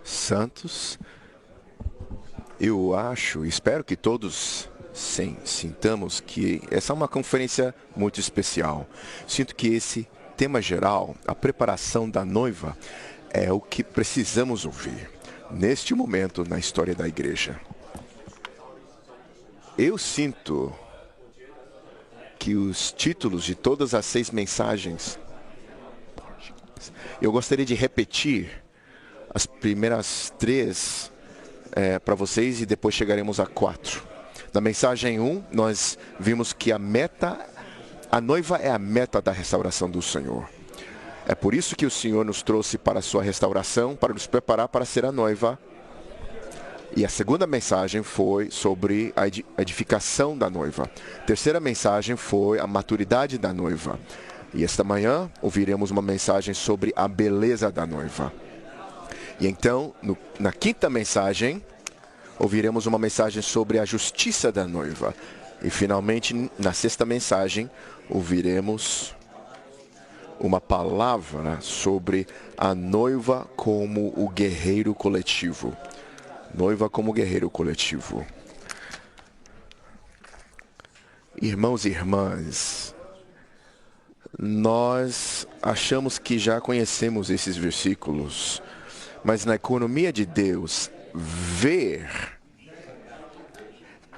santos. Eu espero que todos sintamos que essa é uma conferência muito especial. Sinto que esse tema geral, a preparação da noiva, é o que precisamos ouvir neste momento na história da igreja. Eu sinto que os títulos de todas as 6 mensagens, eu gostaria de repetir as primeiras 3 para vocês e depois chegaremos a 4. Na mensagem 1, nós vimos que a noiva é a meta da restauração do Senhor. É por isso que o Senhor nos trouxe para a sua restauração, para nos preparar para ser a noiva. E a segunda mensagem foi sobre a edificação da noiva. A terceira mensagem foi a maturidade da noiva. E esta manhã ouviremos uma mensagem sobre a beleza da noiva. E então, na quinta mensagem, ouviremos uma mensagem sobre a justiça da noiva. E finalmente, na sexta mensagem, ouviremos uma palavra sobre a noiva como o guerreiro coletivo. Noiva como guerreiro coletivo. Irmãos e irmãs, nós achamos que já conhecemos esses versículos, mas na economia de Deus, ver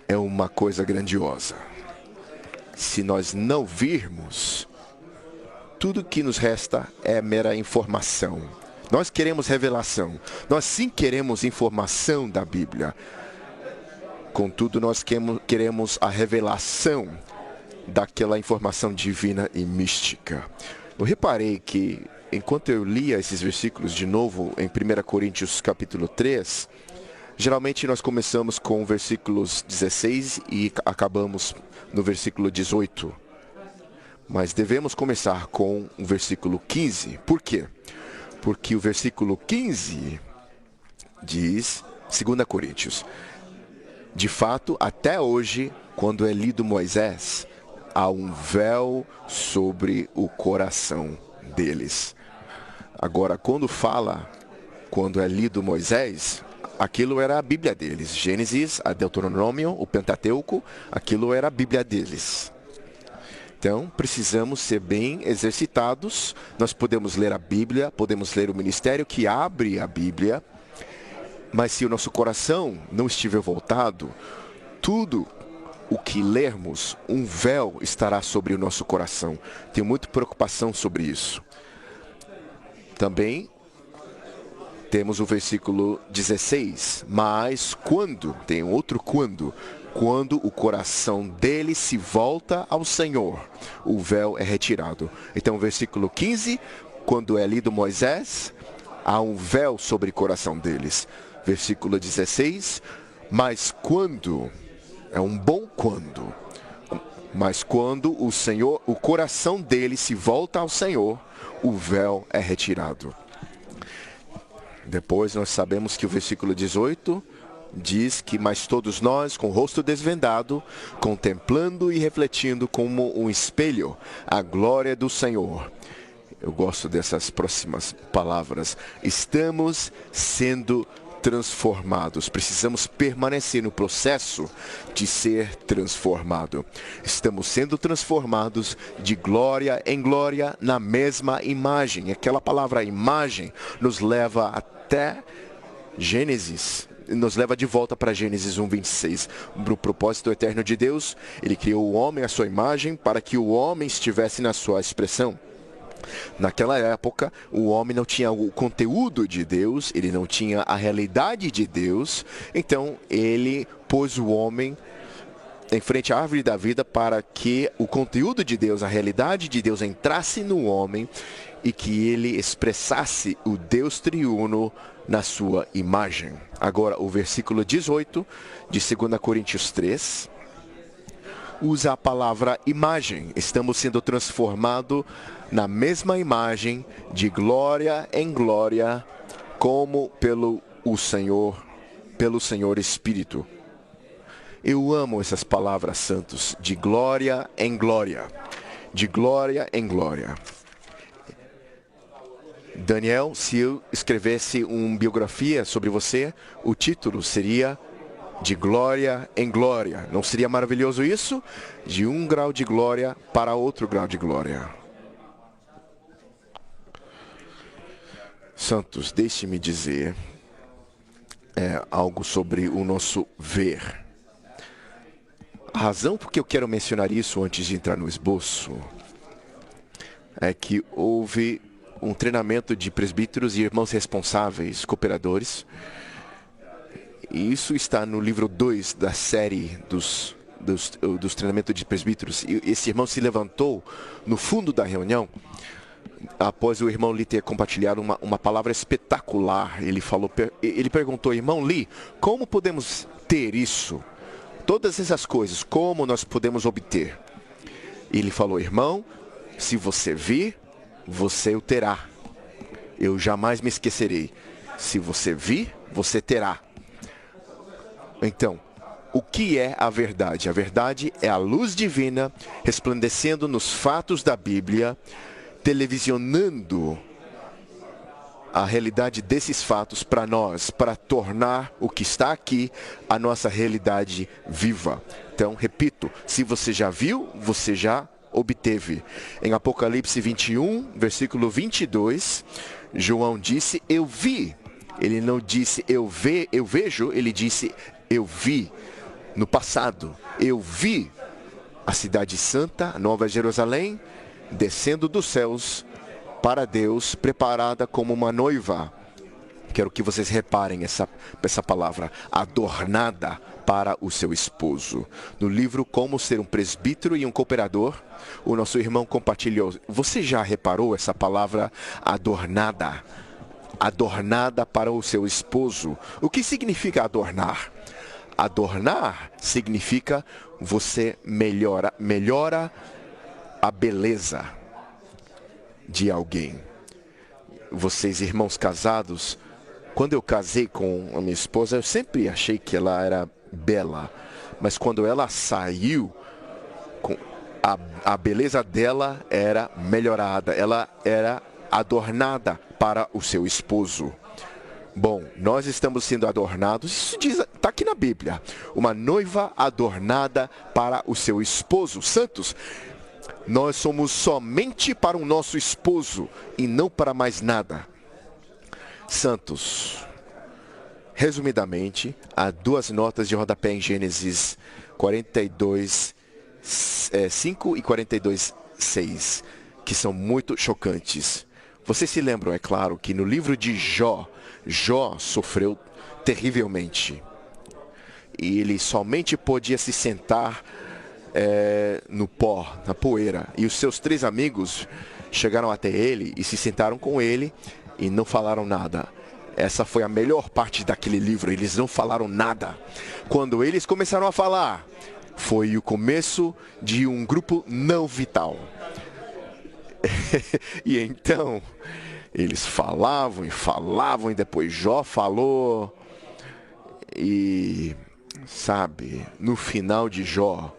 é uma coisa grandiosa. Se nós não virmos, tudo que nos resta é mera informação. Nós queremos revelação. Nós sim queremos informação da Bíblia. Contudo, nós queremos a revelação daquela informação divina e mística. Eu reparei que, enquanto eu lia esses versículos de novo em 1 Coríntios capítulo 3, geralmente nós começamos com versículos 16 e acabamos no versículo 18. Mas devemos começar com o versículo 15. Por quê? Porque o versículo 15 diz, 2 Coríntios, de fato, até hoje, quando é lido Moisés, há um véu sobre o coração deles. Agora, quando é lido Moisés, aquilo era a Bíblia deles. Gênesis, a Deuteronômio, o Pentateuco, aquilo era a Bíblia deles. Então, precisamos ser bem exercitados. Nós podemos ler a Bíblia, podemos ler o ministério que abre a Bíblia, mas se o nosso coração não estiver voltado, tudo o que lermos, um véu estará sobre o nosso coração. Tenho muita preocupação sobre isso. Também temos o versículo 16. Mas quando, tem outro quando o coração dele se volta ao Senhor, o véu é retirado. Então, versículo 15, quando é lido Moisés, há um véu sobre o coração deles. Versículo 16, mas quando, é um bom quando, mas quando o coração dele se volta ao Senhor, o véu é retirado. Depois nós sabemos que o versículo 18 diz que, mas todos nós, com o rosto desvendado, contemplando e refletindo como um espelho a glória do Senhor. Eu gosto dessas próximas palavras. Estamos sendo transformados. Precisamos permanecer no processo de ser transformado. Estamos sendo transformados de glória em glória na mesma imagem. Aquela palavra imagem nos leva até Gênesis. Nos leva de volta para Gênesis 1:26. O propósito eterno de Deus, Ele criou o homem à sua imagem para que o homem estivesse na sua expressão. Naquela época, o homem não tinha o conteúdo de Deus, ele não tinha a realidade de Deus, então ele pôs o homem em frente à árvore da vida para que o conteúdo de Deus, a realidade de Deus entrasse no homem e que ele expressasse o Deus triuno na sua imagem. Agora, o versículo 18 de 2 Coríntios 3 usa a palavra imagem. Estamos sendo transformados na mesma imagem, de glória em glória, como pelo Senhor Espírito. Eu amo essas palavras santas, de glória em glória, de glória em glória. Daniel, se eu escrevesse uma biografia sobre você, o título seria De Glória em Glória. Não seria maravilhoso isso? De um grau de glória para outro grau de glória. Santos, deixe-me dizer algo sobre o nosso ver. A razão por que eu quero mencionar isso antes de entrar no esboço é que houve um treinamento de presbíteros e irmãos responsáveis, cooperadores. E isso está no livro 2 da série dos treinamentos de presbíteros. E esse irmão se levantou no fundo da reunião, após o irmão Lee ter compartilhado uma palavra espetacular. Ele perguntou, irmão Lee, como podemos ter isso? Todas essas coisas, como nós podemos obter? E ele falou, irmão, se você vir, você o terá. Eu jamais me esquecerei. Se você vir, você terá. Então, o que é a verdade? A verdade é a luz divina resplandecendo nos fatos da Bíblia, televisionando a realidade desses fatos para nós, para tornar o que está aqui a nossa realidade viva. Então, repito, se você já viu, você já obteve. Em Apocalipse 21, versículo 22, João disse, eu vi. Ele não disse eu vejo, ele disse eu vi. No passado, eu vi a cidade santa, a Nova Jerusalém, descendo dos céus para Deus, preparada como uma noiva. Quero que vocês reparem essa palavra, adornada para o seu esposo. No livro Como Ser um Presbítero e um Cooperador, o nosso irmão compartilhou. Você já reparou essa palavra adornada? Adornada para o seu esposo. O que significa adornar? Adornar significa você melhora a beleza de alguém. Vocês, irmãos casados, quando eu casei com a minha esposa, eu sempre achei que ela era bela. Mas quando ela saiu, a beleza dela era melhorada. Ela era adornada para o seu esposo. Bom, nós estamos sendo adornados, isso está aqui na Bíblia. Uma noiva adornada para o seu esposo. Santos, nós somos somente para o nosso esposo e não para mais nada. Santos, resumidamente, há duas notas de rodapé em Gênesis 42, 5 e 42, 6, que são muito chocantes. Vocês se lembram, é claro, que no livro de Jó sofreu terrivelmente. E ele somente podia se sentar no pó, na poeira. E os seus 3 amigos chegaram até ele e se sentaram com ele e não falaram nada. Essa foi a melhor parte daquele livro, eles não falaram nada. Quando eles começaram a falar, foi o começo de um grupo não vital. E então, eles falavam e depois Jó falou. E, sabe, no final de Jó,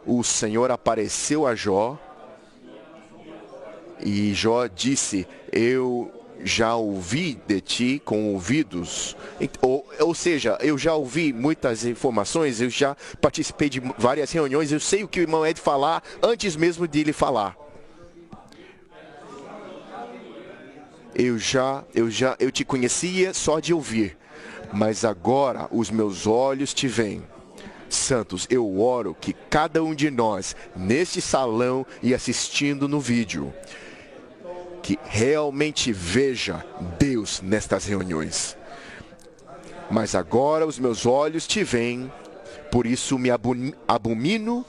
o Senhor apareceu a Jó. E Jó disse, eu já ouvi de ti com ouvidos. Ou seja, eu já ouvi muitas informações, eu já participei de várias reuniões, eu sei o que o irmão é de falar antes mesmo de ele falar. Eu te conhecia só de ouvir, mas agora os meus olhos te veem. Santos, eu oro que cada um de nós, neste salão e assistindo no vídeo, que realmente veja Deus nestas reuniões. Mas agora os meus olhos te veem, por isso me abomino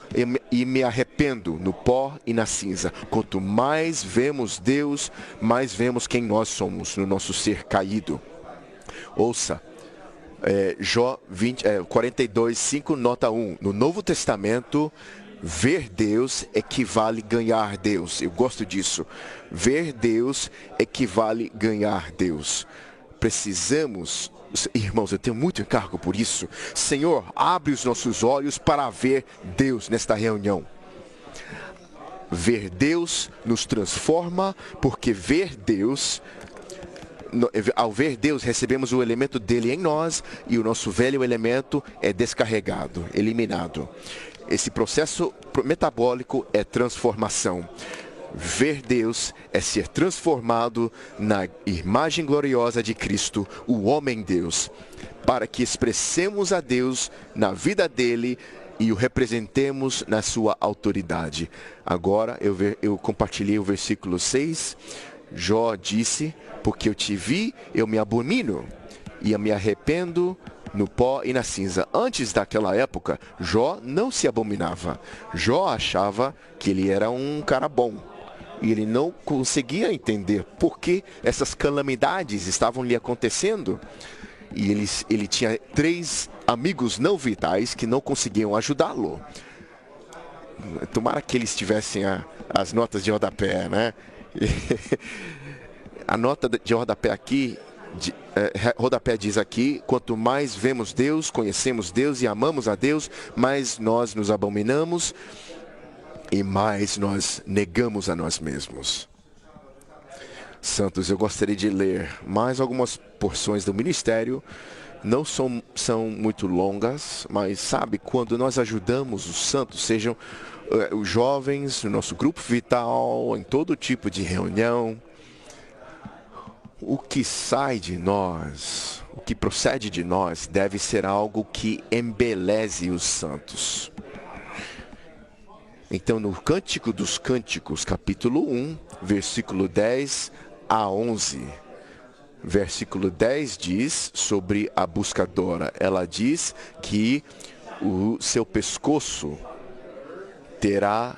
e me arrependo no pó e na cinza. Quanto mais vemos Deus, mais vemos quem nós somos no nosso ser caído. Ouça, Jó 42, 5, nota 1. No Novo Testamento, ver Deus equivale ganhar Deus. Eu gosto disso. Ver Deus equivale ganhar Deus. Precisamos, irmãos, eu tenho muito encargo por isso. Senhor, abre os nossos olhos para ver Deus nesta reunião. Ver Deus nos transforma, porque ao ver Deus, recebemos o elemento dele em nós e o nosso velho elemento é descarregado, eliminado. Esse processo metabólico é transformação. Ver Deus é ser transformado na imagem gloriosa de Cristo, o homem-Deus, para que expressemos a Deus na vida dele e o representemos na sua autoridade. Agora eu compartilhei o versículo 6. Jó disse: porque eu te vi, eu me abomino e eu me arrependo no pó e na cinza. Antes daquela época, Jó não se abominava. Jó achava que ele era um cara bom. E ele não conseguia entender por que essas calamidades estavam lhe acontecendo. E ele tinha 3 amigos não vitais que não conseguiam ajudá-lo. Tomara que eles tivessem as notas de rodapé, né? A nota de rodapé aqui, rodapé diz aqui: quanto mais vemos Deus, conhecemos Deus e amamos a Deus, mais nós nos abominamos e mais nós negamos a nós mesmos. Santos, eu gostaria de ler mais algumas porções do ministério. Não são muito longas, mas sabe, quando nós ajudamos os santos, sejam os jovens, no nosso grupo vital, em todo tipo de reunião, o que sai de nós, o que procede de nós, deve ser algo que embeleze os santos. Então, no Cântico dos Cânticos, capítulo 1, versículo 10 a 11. Versículo 10 diz sobre a buscadora. Ela diz que o seu pescoço terá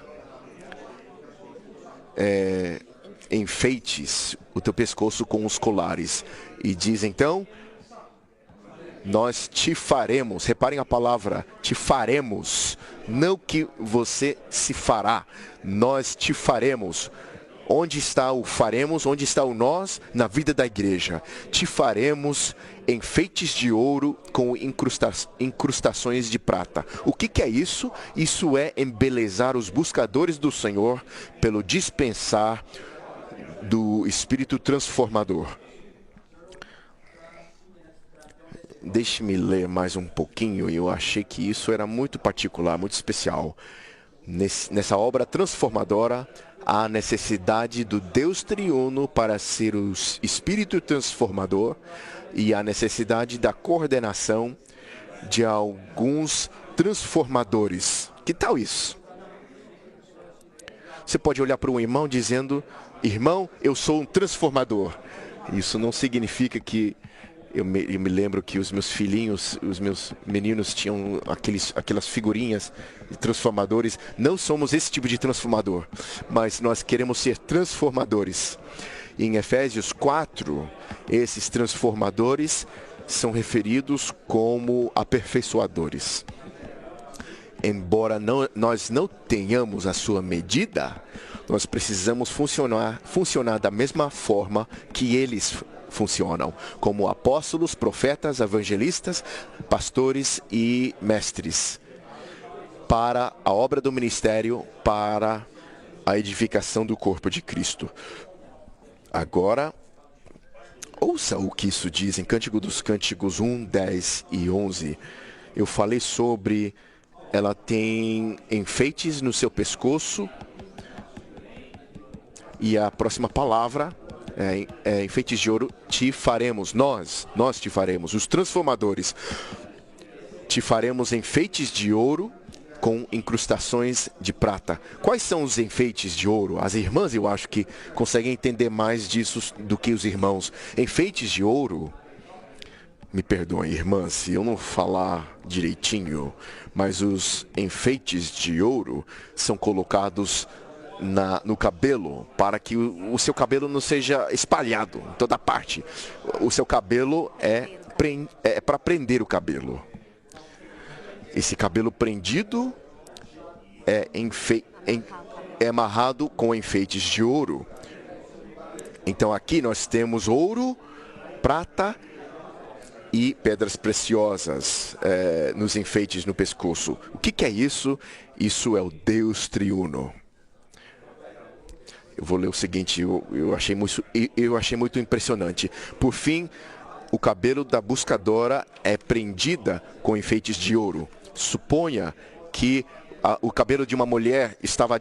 enfeites, o teu pescoço com os colares. E diz então: nós te faremos. Reparem a palavra, te faremos. Não que você se fará, nós te faremos. Onde está o faremos? Onde está o nós? Na vida da igreja. Te faremos enfeites de ouro com incrustações de prata. O que é isso? Isso é embelezar os buscadores do Senhor pelo dispensar do Espírito transformador. Deixe-me ler mais um pouquinho. Eu achei que isso era muito particular, muito especial. Nessa obra transformadora, há necessidade do Deus triuno para ser o Espírito transformador e a necessidade da coordenação de alguns transformadores. Que tal isso? Você pode olhar para um irmão dizendo: irmão, eu sou um transformador. Isso não significa que... Eu me lembro que os meus filhinhos, os meus meninos tinham aquelas figurinhas de transformadores. Não somos esse tipo de transformador, mas nós queremos ser transformadores. Em Efésios 4, esses transformadores são referidos como aperfeiçoadores. Embora nós não tenhamos a sua medida, nós precisamos funcionar da mesma forma que eles funcionam, como apóstolos, profetas, evangelistas, pastores e mestres, para a obra do ministério, para a edificação do corpo de Cristo. Agora, ouça o que isso diz em Cântico dos Cânticos 1, 10 e 11. Eu falei sobre... ela tem enfeites no seu pescoço. E a próxima palavra enfeites de ouro. Te faremos, nós te faremos, os transformadores. Te faremos enfeites de ouro com incrustações de prata. Quais são os enfeites de ouro? As irmãs, eu acho que conseguem entender mais disso do que os irmãos. Enfeites de ouro... Me perdoem, irmãs, se eu não falar direitinho, mas os enfeites de ouro são colocados no cabelo, para que o seu cabelo não seja espalhado em toda parte. O seu cabelo é para prender o cabelo. Esse cabelo prendido é amarrado com enfeites de ouro. Então aqui nós temos ouro, prata e pedras preciosas nos enfeites no pescoço. O que é isso? Isso é o Deus triuno. Eu vou ler o seguinte, eu achei muito impressionante. Por fim, o cabelo da buscadora é prendida com enfeites de ouro. Suponha que o cabelo de uma mulher estava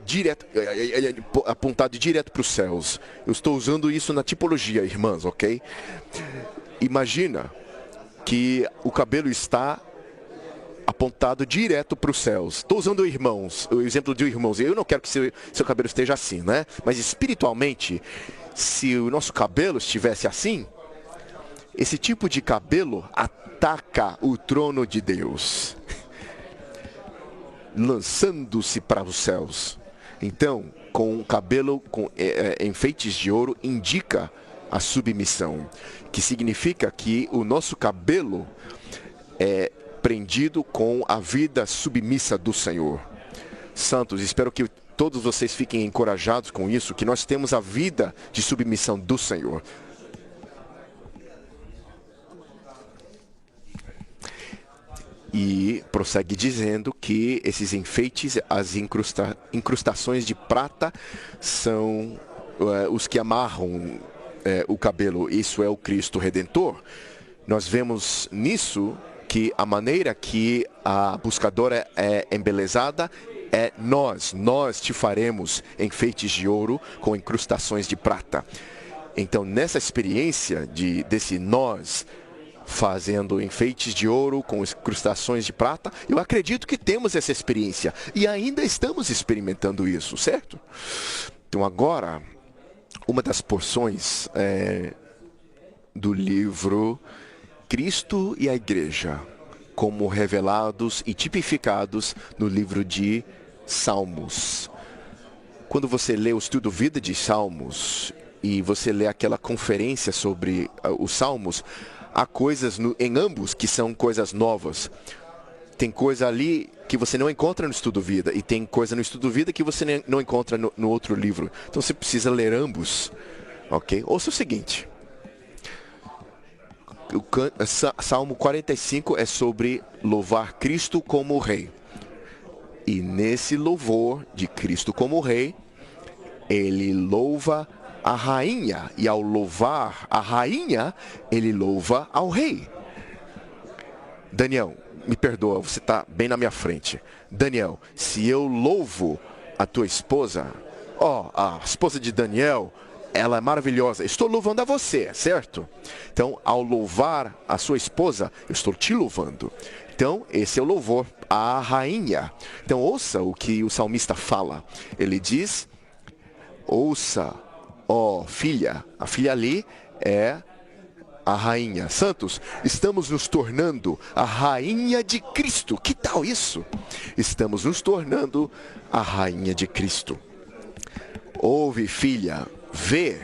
apontado direto para os céus. Eu estou usando isso na tipologia, irmãs, ok? Imagina que o cabelo está apontado direto para os céus. Estou usando o exemplo de irmãos. Eu não quero que seu cabelo esteja assim, né? Mas espiritualmente, se o nosso cabelo estivesse assim, esse tipo de cabelo ataca o trono de Deus, lançando-se para os céus. Então, com o cabelo com enfeites de ouro, indica a submissão, que significa que o nosso cabelo é prendido com a vida submissa do Senhor. Santos, espero que todos vocês fiquem encorajados com isso, que nós temos a vida de submissão do Senhor. E prossegue dizendo que esses enfeites, as incrustações de prata, são os que amarram o cabelo. Isso é o Cristo Redentor. Nós vemos nisso que a maneira que a buscadora é embelezada é nós te faremos enfeites de ouro com incrustações de prata. Então, nessa experiência desse nós fazendo enfeites de ouro com incrustações de prata, eu acredito que temos essa experiência e ainda estamos experimentando isso, certo? Então, agora, uma das porções do livro Cristo e a Igreja, como revelados e tipificados no livro de Salmos. Quando você lê o estudo vida de Salmos e você lê aquela conferência sobre os Salmos, há coisas em ambos que são coisas novas. Tem coisa ali que você não encontra no estudo vida e tem coisa no estudo vida que você não encontra no outro livro. Então você precisa ler ambos, ok? Ouça o seguinte. Salmo 45 é sobre louvar Cristo como Rei. E nesse louvor de Cristo como Rei, ele louva a rainha. E ao louvar a rainha, ele louva ao rei. Daniel, me perdoa, você está bem na minha frente. Daniel, se eu louvo a tua esposa, a esposa de Daniel, ela é maravilhosa. Estou louvando a você, certo? Então, ao louvar a sua esposa, eu estou te louvando. Então, esse é o louvor à rainha. Então, ouça o que o salmista fala. Ele diz, ouça, ó filha. A filha ali é a rainha. Santos, estamos nos tornando a rainha de Cristo. Que tal isso? Estamos nos tornando a rainha de Cristo. Ouve, filha. Vê,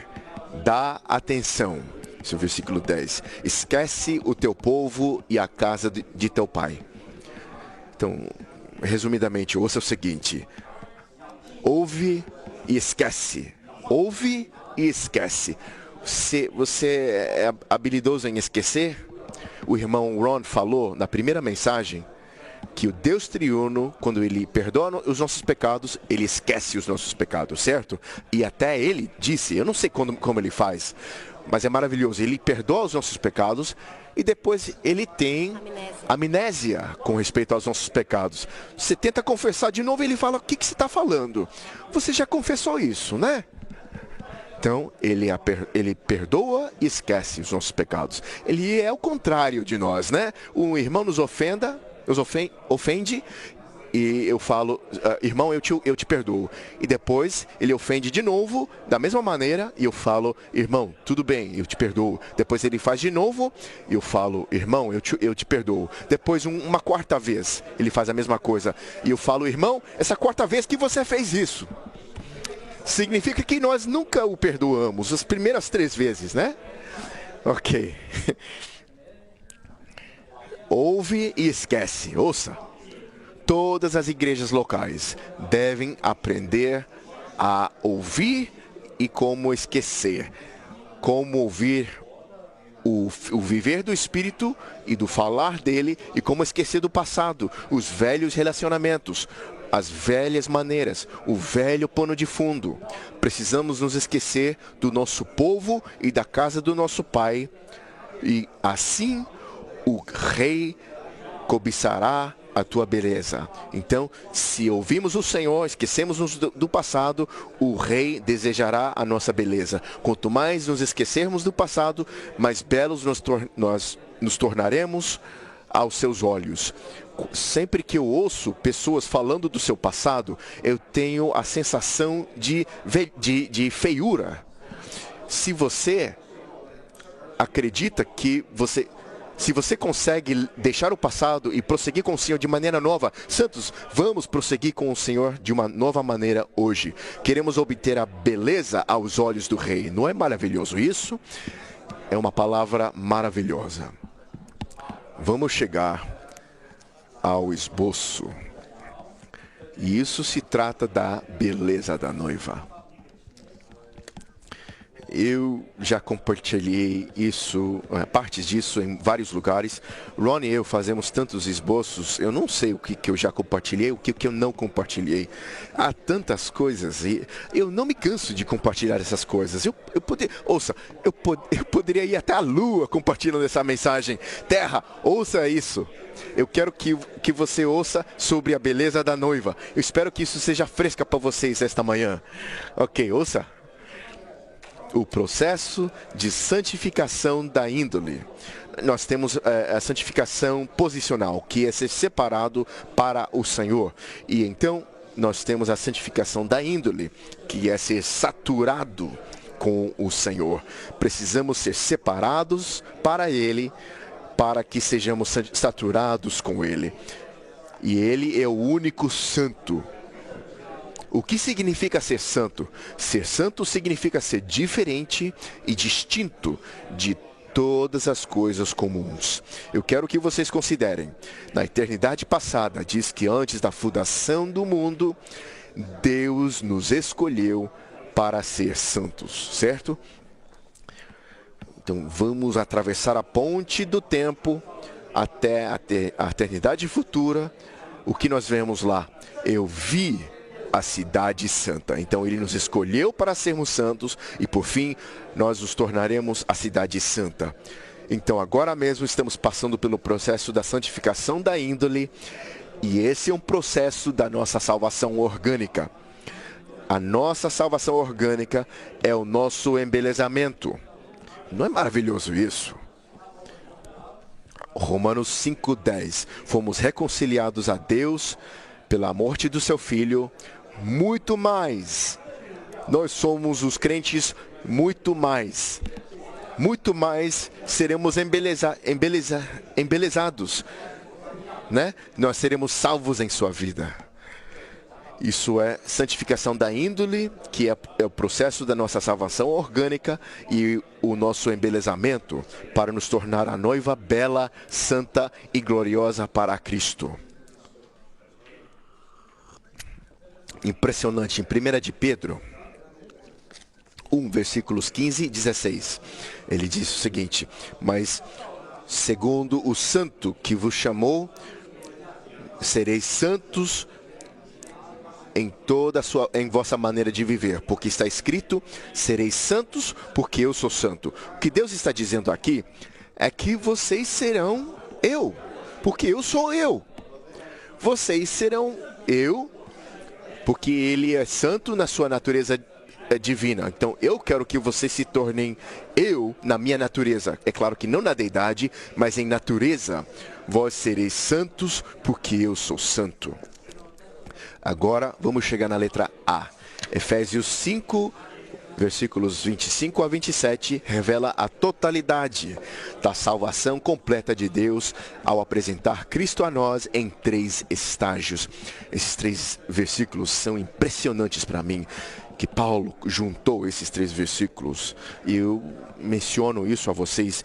dá atenção. Esse é o versículo 10. Esquece o teu povo e a casa de teu pai. Então, resumidamente, ouça o seguinte. Ouve e esquece. Ouve e esquece. Você é habilidoso em esquecer? O irmão Ron falou na primeira mensagem que o Deus triuno, quando ele perdoa os nossos pecados, ele esquece os nossos pecados, certo? E até ele disse, eu não sei como ele faz, mas é maravilhoso, ele perdoa os nossos pecados e depois ele tem amnésia com respeito aos nossos pecados. Você tenta confessar de novo e ele fala, o que você está falando? Você já confessou isso, né? Então, ele perdoa e esquece os nossos pecados. Ele é o contrário de nós, né? Um irmão nos ofende e eu falo, irmão, eu te perdoo. E depois ele ofende de novo, da mesma maneira, e eu falo, irmão, tudo bem, eu te perdoo. Depois ele faz de novo, e eu falo, irmão, eu te perdoo. Depois, uma quarta vez, ele faz a mesma coisa. E eu falo, irmão, essa quarta vez que você fez isso. Significa que nós nunca o perdoamos, as primeiras 3 vezes, né? Ok. Ouve e esquece. Ouça. Todas as igrejas locais devem aprender a ouvir e como esquecer. Como ouvir o viver do Espírito e do falar dele e como esquecer do passado, os velhos relacionamentos. as velhas maneiras, o velho pano de fundo. Precisamos nos esquecer do nosso povo e da casa do nosso pai. E assim o rei cobiçará a tua beleza. Então, se ouvimos o Senhor, esquecemos do passado, o rei desejará a nossa beleza. Quanto mais nos esquecermos do passado, mais belos nós nos tornaremos aos seus olhos. Sempre que eu ouço pessoas falando do seu passado, eu tenho a sensação de feiura. Se você acredita que se você consegue deixar o passado e prosseguir com o Senhor de maneira nova, santos, vamos prosseguir com o Senhor de uma nova maneira hoje. Queremos obter a beleza aos olhos do Rei. Não é maravilhoso isso? É uma palavra maravilhosa. Vamos chegar ao esboço. E isso se trata da beleza da noiva. Eu já compartilhei isso, partes disso em vários lugares. Ron e eu fazemos tantos esboços, eu não sei o que eu já compartilhei, o que eu não compartilhei. Há tantas coisas e eu não me canso de compartilhar essas coisas. Eu poderia ir até a lua compartilhando essa mensagem. Terra, ouça isso. Eu quero que você ouça sobre a beleza da noiva. Eu espero que isso seja fresca para vocês esta manhã. Ok, ouça. O processo de santificação da índole. Nós temos a santificação posicional, que é ser separado para o Senhor. E então nós temos a santificação da índole, que é ser saturado com o Senhor. Precisamos ser separados para Ele, para que sejamos saturados com Ele. E Ele é o único santo. O que significa ser santo? Ser santo significa ser diferente e distinto de todas as coisas comuns. Eu quero que vocês considerem. Na eternidade passada, diz que antes da fundação do mundo, Deus nos escolheu para ser santos, certo? Então vamos atravessar a ponte do tempo até a eternidade futura. O que nós vemos lá? Eu vi a cidade santa. Então ele nos escolheu para sermos santos e por fim nós nos tornaremos a cidade santa. Então agora mesmo estamos passando pelo processo da santificação da índole e esse é um processo da nossa salvação orgânica. A nossa salvação orgânica é o nosso embelezamento. Não é maravilhoso isso? Romanos 5:10. Fomos reconciliados a Deus pela morte do seu Filho. Muito mais. Nós somos os crentes muito mais seremos embelezados, né? Nós seremos salvos em sua vida. Isso é santificação da índole, que é o processo da nossa salvação orgânica e o nosso embelezamento para nos tornar a noiva bela, santa e gloriosa para Cristo. Impressionante. Em 1 de Pedro 1, versículos 15 e 16, ele diz o seguinte: mas segundo o santo que vos chamou, sereis santos em vossa maneira de viver, porque está escrito, sereis santos porque eu sou santo. O que Deus está dizendo aqui é que vocês serão eu, porque eu sou eu. Vocês serão eu, porque Ele é santo na sua natureza divina. Então eu quero que vocês se tornem eu na minha natureza. É claro que não na deidade, mas em natureza. Vós sereis santos porque eu sou santo. Agora vamos chegar na letra A. Efésios 5, versículos 25 a 27, revela a totalidade da salvação completa de Deus ao apresentar Cristo a nós em 3 estágios. Esses 3 versículos são impressionantes para mim, que Paulo juntou esses 3 versículos. E eu menciono isso a vocês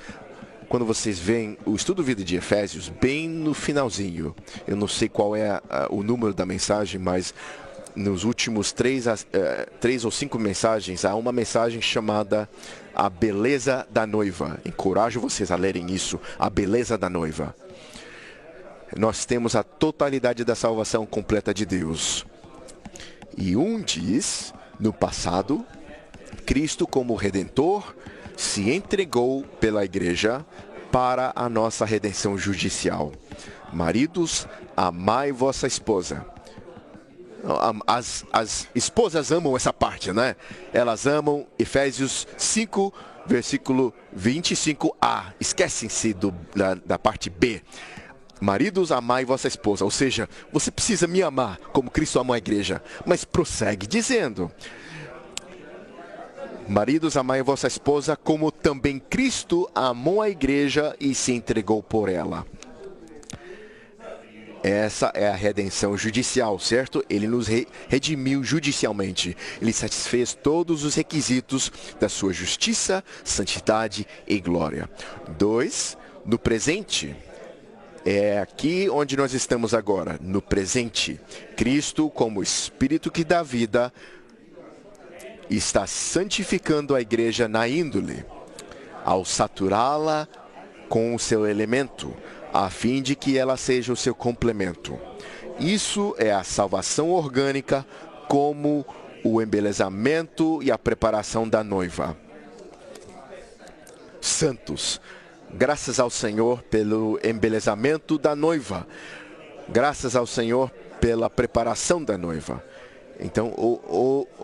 quando vocês veem o estudo vida de Efésios, bem no finalzinho. Eu não sei qual é o número da mensagem, mas nos últimos 3 ou 5 mensagens, há uma mensagem chamada A Beleza da Noiva. Encorajo vocês a lerem isso, A Beleza da Noiva. nós temos a totalidade da salvação completa de Deus. E um diz, no passado, Cristo como Redentor se entregou pela igreja para a nossa redenção judicial. Maridos, amai vossa esposa. As esposas amam essa parte, né? Elas amam Efésios 5, versículo 25a. Esquecem-se da parte B. Maridos, amai vossa esposa. Ou seja, você precisa me amar como Cristo amou a igreja. Mas prossegue dizendo: maridos, amai vossa esposa como também Cristo amou a igreja e se entregou por ela. Essa é a redenção judicial, certo? Ele nos redimiu judicialmente. Ele satisfez todos os requisitos da sua justiça, santidade e glória. 2. No presente. É aqui onde nós estamos agora, no presente. Cristo, como Espírito que dá vida, está santificando a igreja na índole, ao saturá-la com o seu elemento, a fim de que ela seja o seu complemento. Isso é a salvação orgânica, como o embelezamento e a preparação da noiva. Santos, graças ao Senhor pelo embelezamento da noiva. Graças ao Senhor pela preparação da noiva. Então,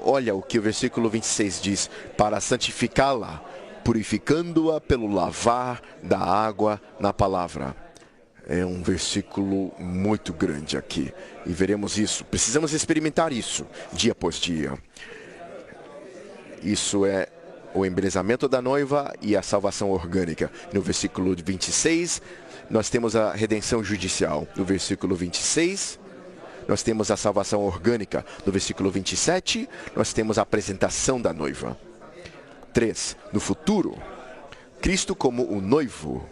olha o que o versículo 26 diz: para santificá-la, purificando-a pelo lavar da água na palavra. É um versículo muito grande aqui. E veremos isso. Precisamos experimentar isso dia após dia. Isso é o embelezamento da noiva e a salvação orgânica. No versículo 26, nós temos a redenção judicial. No versículo 26, nós temos a salvação orgânica. No versículo 27, nós temos a apresentação da noiva. 3. No futuro, Cristo como o noivo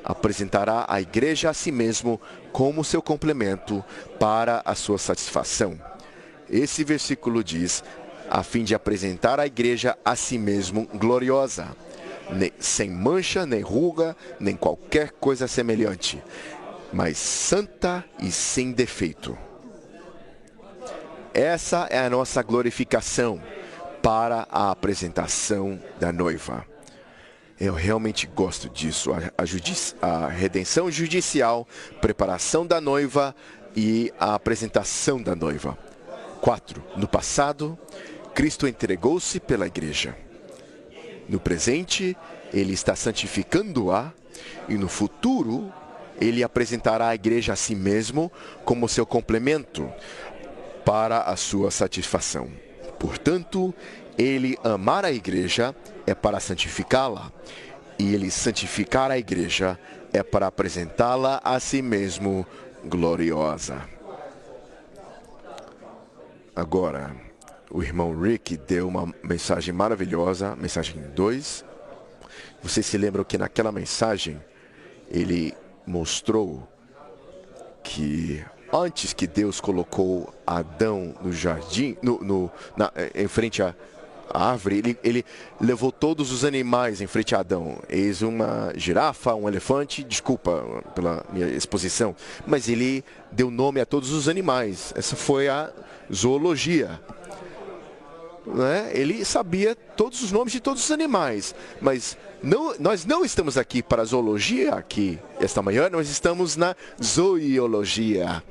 apresentará a igreja a si mesmo como seu complemento para a sua satisfação. Esse versículo diz, a fim de apresentar a igreja a si mesmo gloriosa, sem mancha, nem ruga, nem qualquer coisa semelhante, mas santa e sem defeito. Essa é a nossa glorificação para a apresentação da noiva. Eu realmente gosto disso. A redenção judicial, preparação da noiva e a apresentação da noiva. 4. No passado, Cristo entregou-se pela igreja. No presente, ele está santificando-a. E no futuro, ele apresentará a igreja a si mesmo como seu complemento para a sua satisfação. Portanto, ele amar a igreja é para santificá-la, e ele santificar a igreja é para apresentá-la a si mesmo gloriosa. Agora, o irmão Rick deu uma mensagem maravilhosa, mensagem 2. Vocês se lembram que naquela mensagem ele mostrou que antes que Deus colocou Adão no jardim, em frente à árvore, ele levou todos os animais em frente a Adão. Eis uma girafa, um elefante, desculpa pela minha exposição, mas ele deu nome a todos os animais. Essa foi a zoologia. Né? Ele sabia todos os nomes de todos os animais, mas nós não estamos aqui para a zoologia aqui esta manhã, nós estamos na zoiologia.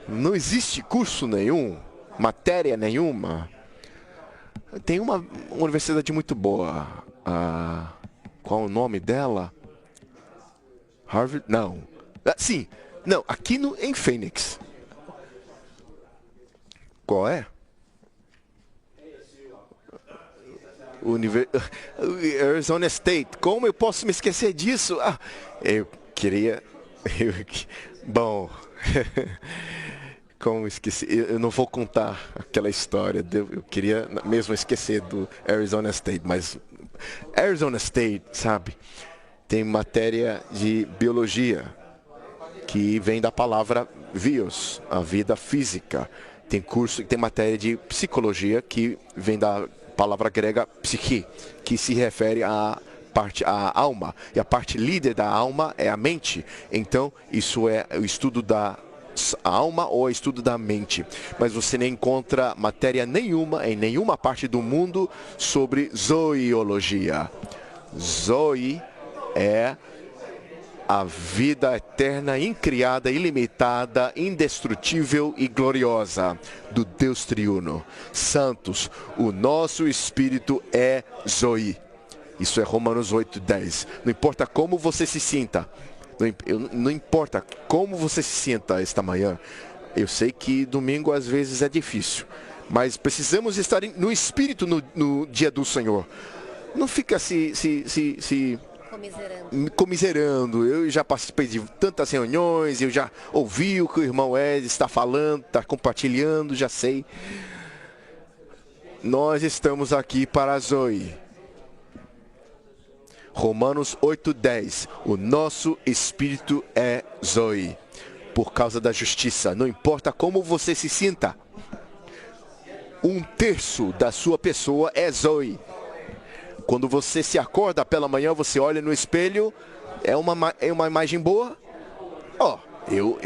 Não existe curso nenhum, matéria nenhuma. Tem uma universidade muito boa. Qual o nome dela? Harvard? Não. Sim. Não, aqui em Phoenix. Qual é? Arizona State. Como eu posso me esquecer disso? Eu queria... Bom... Como esqueci, eu não vou contar aquela história, eu queria mesmo esquecer do Arizona State, mas Arizona State, sabe, tem matéria de biologia, que vem da palavra bios, a vida física. Tem matéria de psicologia, que vem da palavra grega psique, que se refere à a alma, e a parte líder da alma é a mente. Então, isso é o estudo da alma ou estudo da mente. Mas você não encontra matéria nenhuma em nenhuma parte do mundo sobre zoiologia. Zoe é a vida eterna, incriada, ilimitada, indestrutível e gloriosa do Deus triuno. Santos, o nosso espírito é Zoe. Isso é Romanos 8:10. Não importa como você se sinta, não importa como você se sinta esta manhã. Eu sei que domingo às vezes é difícil, mas precisamos estar no espírito no dia do Senhor. Não fica comiserando. Eu já participei de tantas reuniões, eu já ouvi o que o irmão Ed está falando, está compartilhando, já sei. Nós estamos aqui para a Zoe. Romanos 8:10. O nosso espírito é Zoe, por causa da justiça. Não importa como você se sinta. 1/3 da sua pessoa é Zoe. Quando você se acorda pela manhã, você olha no espelho, é uma imagem boa? Eu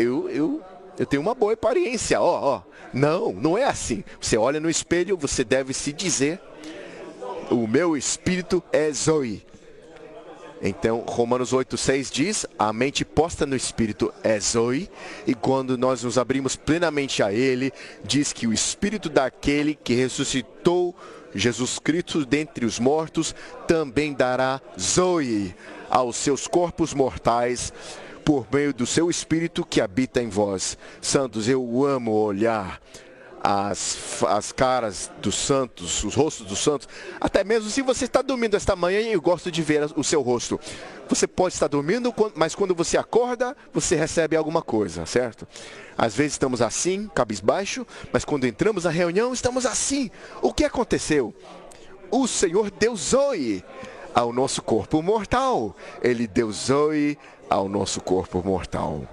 tenho uma boa aparência, Não é assim. Você olha no espelho, você deve se dizer, o meu espírito é Zoe. Então, Romanos 8:6 diz, a mente posta no Espírito é Zoe, e quando nós nos abrimos plenamente a Ele, diz que o Espírito daquele que ressuscitou Jesus Cristo dentre os mortos, também dará Zoe aos seus corpos mortais, por meio do seu Espírito que habita em vós. Santos, eu amo olhar as caras dos santos, os rostos dos santos. Até mesmo se você está dormindo esta manhã, eu gosto de ver o seu rosto. Você pode estar dormindo, mas quando você acorda, você recebe alguma coisa, certo? Às vezes estamos assim, cabisbaixo, mas quando entramos na reunião, estamos assim. O que aconteceu? O Senhor deu Zoe ao nosso corpo mortal. Ele deu Zoe ao nosso corpo mortal.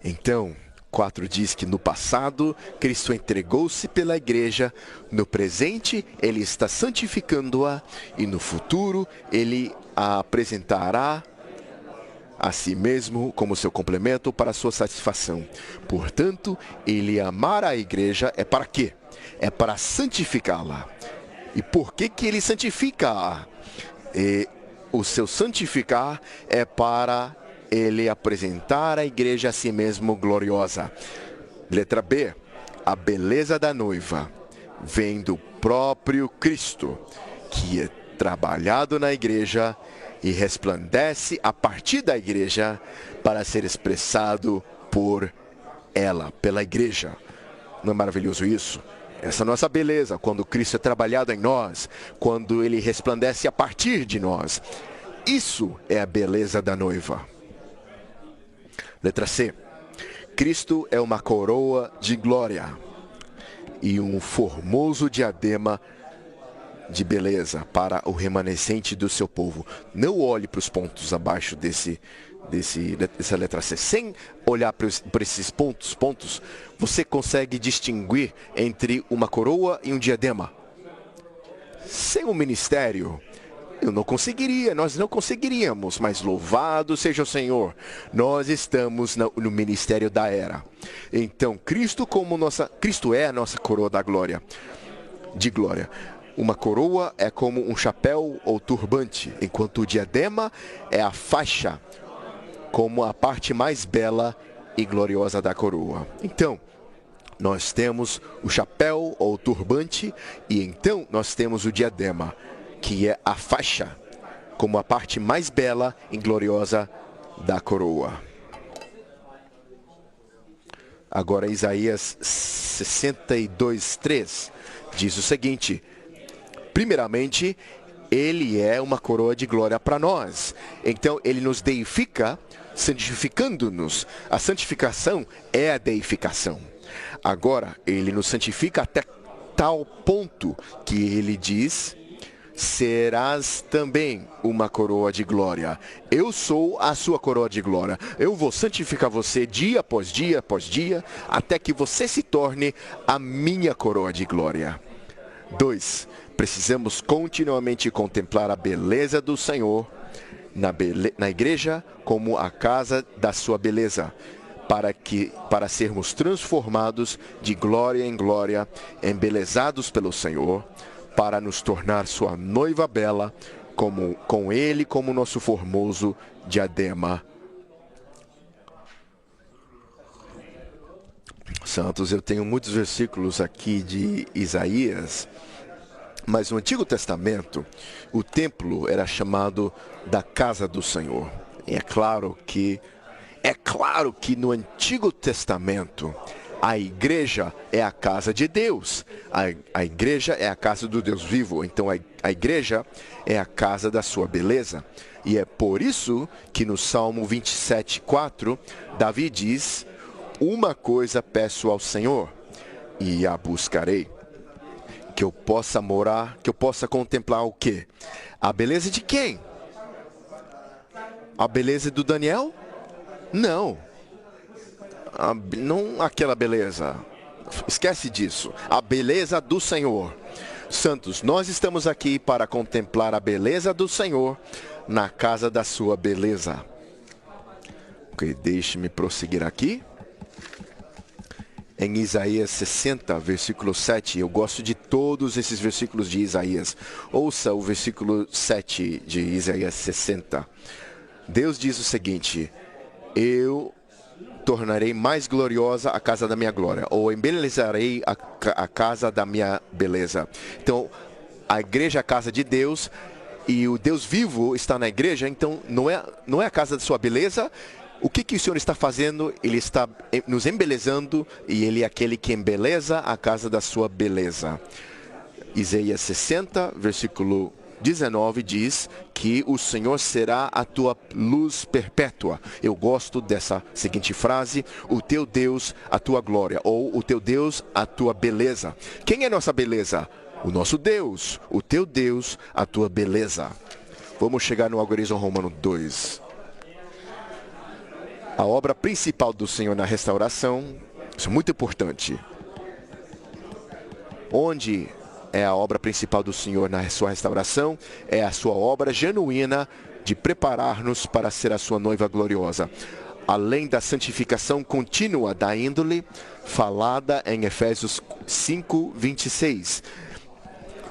Então, 4 diz que no passado, Cristo entregou-se pela igreja, no presente, Ele está santificando-a, e no futuro, Ele a apresentará a si mesmo como seu complemento para a sua satisfação. Portanto, Ele amar a igreja é para quê? É para santificá-la. E por que Ele santifica-a? O seu santificar é para Ele apresentar a igreja a si mesmo gloriosa. Letra B. A beleza da noiva vem do próprio Cristo, que é trabalhado na igreja e resplandece a partir da igreja para ser expressado por ela, pela igreja. Não é maravilhoso isso? Essa nossa beleza, quando Cristo é trabalhado em nós, quando Ele resplandece a partir de nós. Isso é a beleza da noiva. Letra C. Cristo é uma coroa de glória e um formoso diadema de beleza para o remanescente do seu povo. Não olhe para os pontos abaixo dessa letra C. Sem olhar para esses pontos, você consegue distinguir entre uma coroa e um diadema. Sem um ministério, nós não conseguiríamos, mas louvado seja o Senhor, nós estamos no ministério da era. Então, Cristo é a nossa coroa de glória. Uma coroa é como um chapéu ou turbante, enquanto o diadema é a faixa, como a parte mais bela e gloriosa da coroa. Então, nós temos o chapéu ou turbante, e então nós temos o diadema, que é a faixa, como a parte mais bela e gloriosa da coroa. Agora Isaías 62:3 diz o seguinte: primeiramente, Ele é uma coroa de glória para nós. Então, Ele nos deifica, santificando-nos. A santificação é a deificação. Agora, Ele nos santifica até tal ponto que Ele diz: serás também uma coroa de glória. Eu sou a sua coroa de glória. Eu vou santificar você dia após dia, até que você se torne a minha coroa de glória. 2. Precisamos continuamente contemplar a beleza do Senhor na igreja como a casa da sua beleza, para sermos transformados de glória em glória, embelezados pelo Senhor, para nos tornar sua noiva bela, com Ele como nosso formoso diadema. Santos, eu tenho muitos versículos aqui de Isaías, mas no Antigo Testamento, o templo era chamado da casa do Senhor. E é claro que no Antigo Testamento, a igreja é a casa de Deus. A igreja é a casa do Deus vivo. Então, a igreja é a casa da sua beleza. E é por isso que no Salmo 27:4, Davi diz: uma coisa peço ao Senhor, e a buscarei, que eu possa morar, que eu possa contemplar o quê? A beleza de quem? A beleza do Daniel? Não. Não aquela beleza. Esquece disso. A beleza do Senhor. Santos, nós estamos aqui para contemplar a beleza do Senhor na casa da sua beleza. Ok, deixe-me prosseguir aqui. Em Isaías 60, versículo 7, eu gosto de todos esses versículos de Isaías. Ouça o versículo 7 de Isaías 60. Deus diz o seguinte: eu tornarei mais gloriosa a casa da minha glória, ou embelezarei a casa da minha beleza. Então, a igreja é a casa de Deus, e o Deus vivo está na igreja, então não é a casa da sua beleza. O que o Senhor está fazendo? Ele está nos embelezando, e Ele é aquele que embeleza a casa da sua beleza. Isaías 60, versículo 19 diz que o Senhor será a tua luz perpétua. Eu gosto dessa seguinte frase: o teu Deus, a tua glória, ou o teu Deus, a tua beleza. Quem é nossa beleza? O nosso Deus. O teu Deus, a tua beleza. Vamos chegar no algoritmo romano 2. A obra principal do Senhor na restauração, isso é muito importante. Onde é a obra principal do Senhor na sua restauração? É a sua obra genuína de preparar-nos para ser a sua noiva gloriosa. Além da santificação contínua da índole, falada em Efésios 5, 26.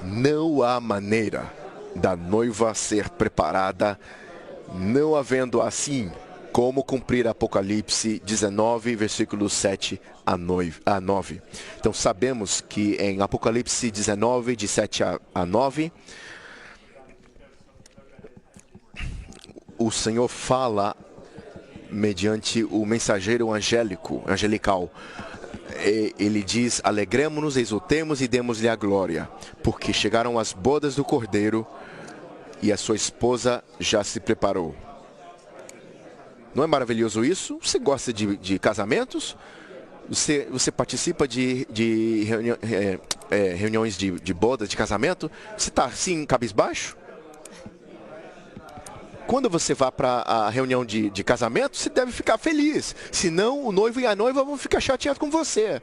Não há maneira da noiva ser preparada, não havendo assim como cumprir Apocalipse 19, versículos 7 a 9. Então sabemos que em Apocalipse 19, de 7 a 9, o Senhor fala mediante o mensageiro angelical. Ele diz: alegremo-nos, exultemos e demos-lhe a glória, porque chegaram as bodas do Cordeiro e a sua esposa já se preparou. Não é maravilhoso isso? Você gosta de casamentos? Você participa de reuniões de bodas, de casamento? Você está assim, cabisbaixo? Quando você vai para a reunião de casamento, você deve ficar feliz. Senão, o noivo e a noiva vão ficar chateados com você.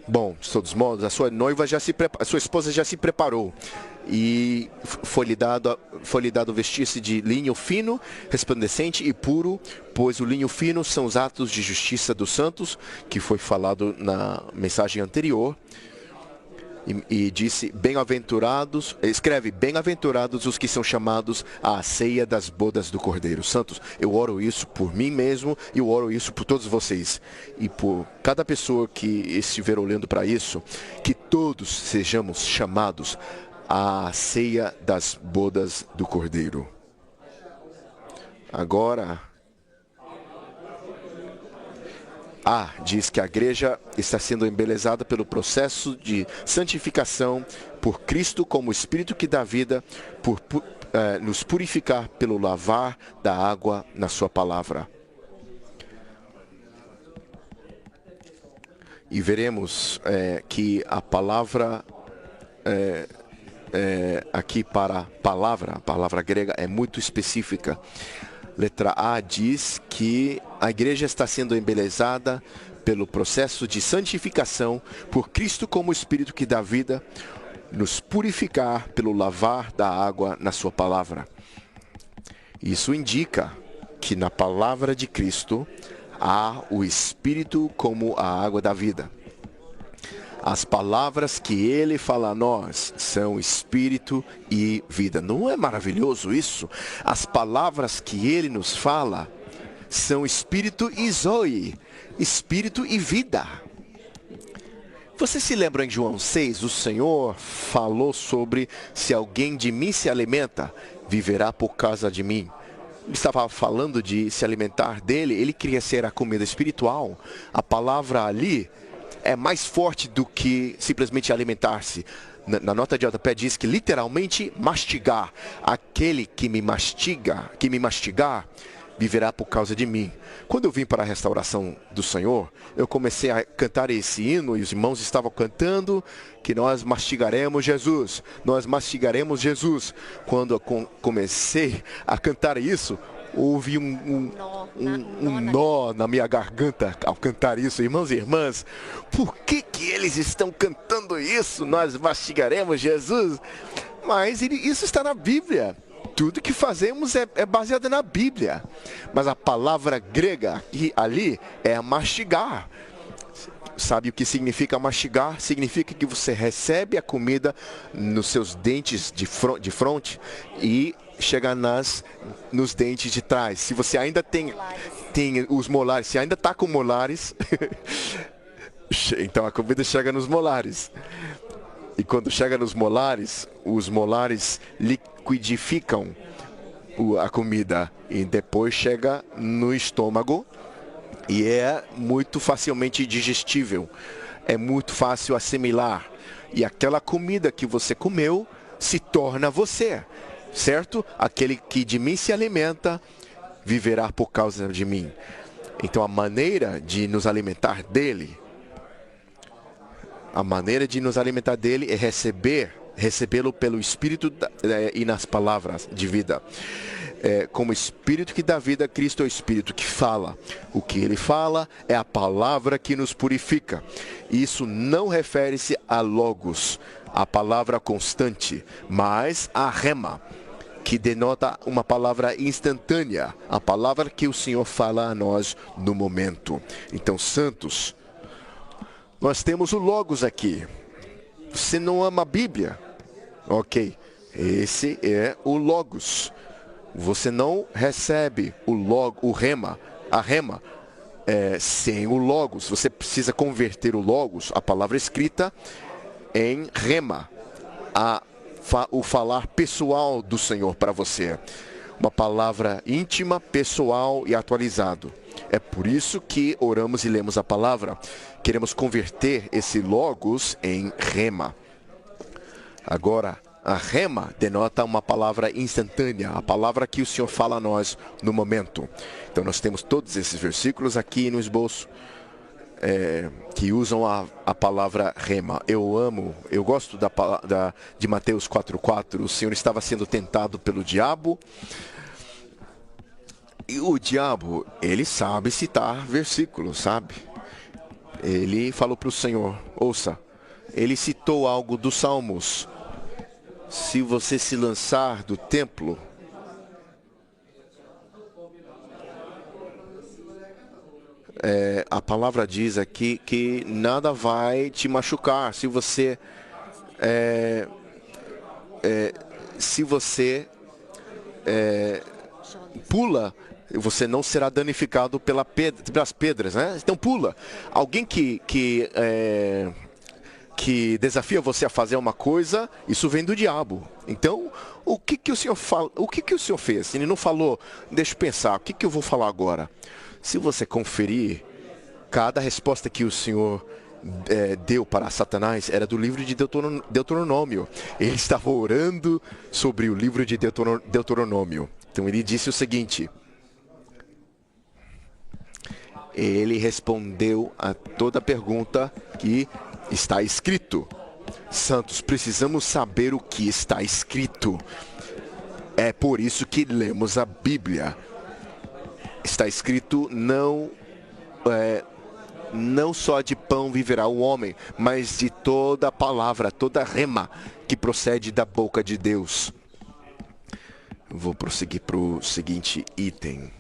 Bom, de todos modos, a sua esposa já se preparou. E foi-lhe dado vestir-se de linho fino, resplandecente e puro, pois o linho fino são os atos de justiça dos santos, que foi falado na mensagem anterior. E disse: escreve, bem-aventurados os que são chamados à ceia das bodas do Cordeiro. Santos, eu oro isso por mim mesmo, e eu oro isso por todos vocês. E por cada pessoa que estiver olhando para isso, que todos sejamos chamados à ceia das bodas do Cordeiro. Agora, diz que a igreja está sendo embelezada pelo processo de santificação por Cristo como Espírito que dá vida, por nos purificar pelo lavar da água na sua palavra. E veremos que a palavra aqui para a palavra grega é muito específica. Letra A diz que a igreja está sendo embelezada pelo processo de santificação, por Cristo como Espírito que dá vida, nos purificar pelo lavar da água na sua palavra. Isso indica que na palavra de Cristo há o Espírito como a água da vida. As palavras que Ele fala a nós são Espírito e vida. Não é maravilhoso isso? As palavras que Ele nos fala são Espírito e Zoe, Espírito e vida. Você se lembra em João 6, o Senhor falou sobre se alguém de mim se alimenta, viverá por causa de mim. Ele estava falando de se alimentar dele, ele queria ser a comida espiritual. A palavra ali é mais forte do que simplesmente alimentar-se. Na nota de rodapé diz que literalmente mastigar. Aquele que me mastigar, viverá por causa de mim. Quando eu vim para a restauração do Senhor, eu comecei a cantar esse hino e os irmãos estavam cantando que nós mastigaremos Jesus. Nós mastigaremos Jesus. Quando eu comecei a cantar isso, houve um nó na minha garganta ao cantar isso. Irmãos e irmãs, por que eles estão cantando isso? Nós mastigaremos Jesus. Mas isso está na Bíblia. Tudo que fazemos é baseado na Bíblia. Mas a palavra grega ali é mastigar. Sabe o que significa mastigar? Significa que você recebe a comida nos seus dentes de fronte e chega nos dentes de trás. Se você ainda tem os molares, se ainda está com molares, então a comida chega nos molares. E quando chega nos molares, os molares liquidificam a comida e depois chega no estômago e é muito facilmente digestível. É muito fácil assimilar. E aquela comida que você comeu se torna você, certo? Aquele que de mim se alimenta, viverá por causa de mim. Então a maneira de nos alimentar dele é recebê-lo pelo Espírito e nas palavras de vida. Como Espírito que dá vida, Cristo é o Espírito que fala. O que ele fala é a palavra que nos purifica. Isso não refere-se a logos, a palavra constante, mas a rema, que denota uma palavra instantânea, a palavra que o Senhor fala a nós no momento. Então, santos, nós temos o Logos aqui. Você não ama a Bíblia? Ok, esse é o Logos. Você não recebe a rema, sem o Logos. Você precisa converter o Logos, a palavra escrita, em rema, o falar pessoal do Senhor para você. Uma palavra íntima, pessoal e atualizado. É por isso que oramos e lemos a palavra. Queremos converter esse logos em rema. Agora, a rema denota uma palavra instantânea, a palavra que o Senhor fala a nós no momento. Então nós temos todos esses versículos aqui no esboço que usam a palavra rema. Eu gosto de Mateus 4:4. O Senhor estava sendo tentado pelo diabo. E o diabo, ele sabe citar versículos, sabe? Ele falou para o Senhor, ouça, ele citou algo dos Salmos. Se você se lançar do templo, a palavra diz aqui que nada vai te machucar. Se você pula, você não será danificado pelas pedras, né? Então pula. Alguém que desafia você a fazer uma coisa, isso vem do diabo. Então, o que o Senhor fala? O que o Senhor fez? Ele não falou, deixa eu pensar, o que eu vou falar agora? Se você conferir, cada resposta que o Senhor deu para Satanás era do livro de Deuteronômio. Ele estava orando sobre o livro de Deuteronômio. Então ele disse o seguinte: ele respondeu a toda pergunta que está escrito. Santos, precisamos saber o que está escrito. É por isso que lemos a Bíblia. Está escrito não não só de pão viverá o homem, mas de toda palavra, toda rema que procede da boca de Deus. Vou prosseguir para o seguinte item.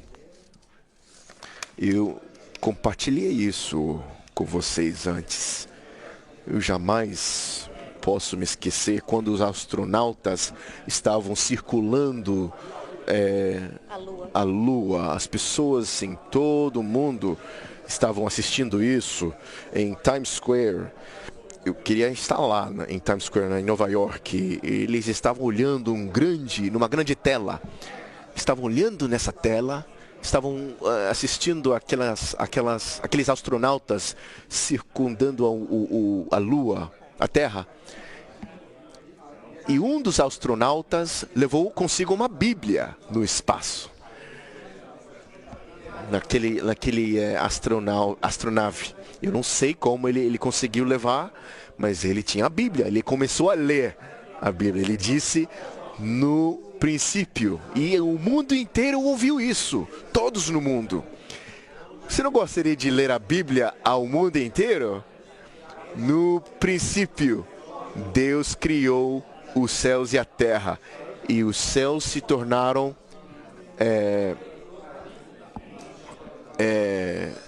Eu compartilhei isso com vocês antes. Eu jamais posso me esquecer quando os astronautas estavam circulando a Lua. As pessoas em todo o mundo estavam assistindo isso em Times Square. Eu queria estar lá em Times Square, em Nova York. Eles estavam olhando numa grande tela. Estavam olhando nessa tela, estavam assistindo aqueles astronautas circundando a Lua, a Terra. E um dos astronautas levou consigo uma Bíblia no espaço. Naquele astronave. Eu não sei como ele conseguiu levar, mas ele tinha a Bíblia. Ele começou a ler a Bíblia. Ele disse, no princípio. E o mundo inteiro ouviu isso. Todos no mundo. Você não gostaria de ler a Bíblia ao mundo inteiro? No princípio, Deus criou os céus e a terra. E os céus se tornaram...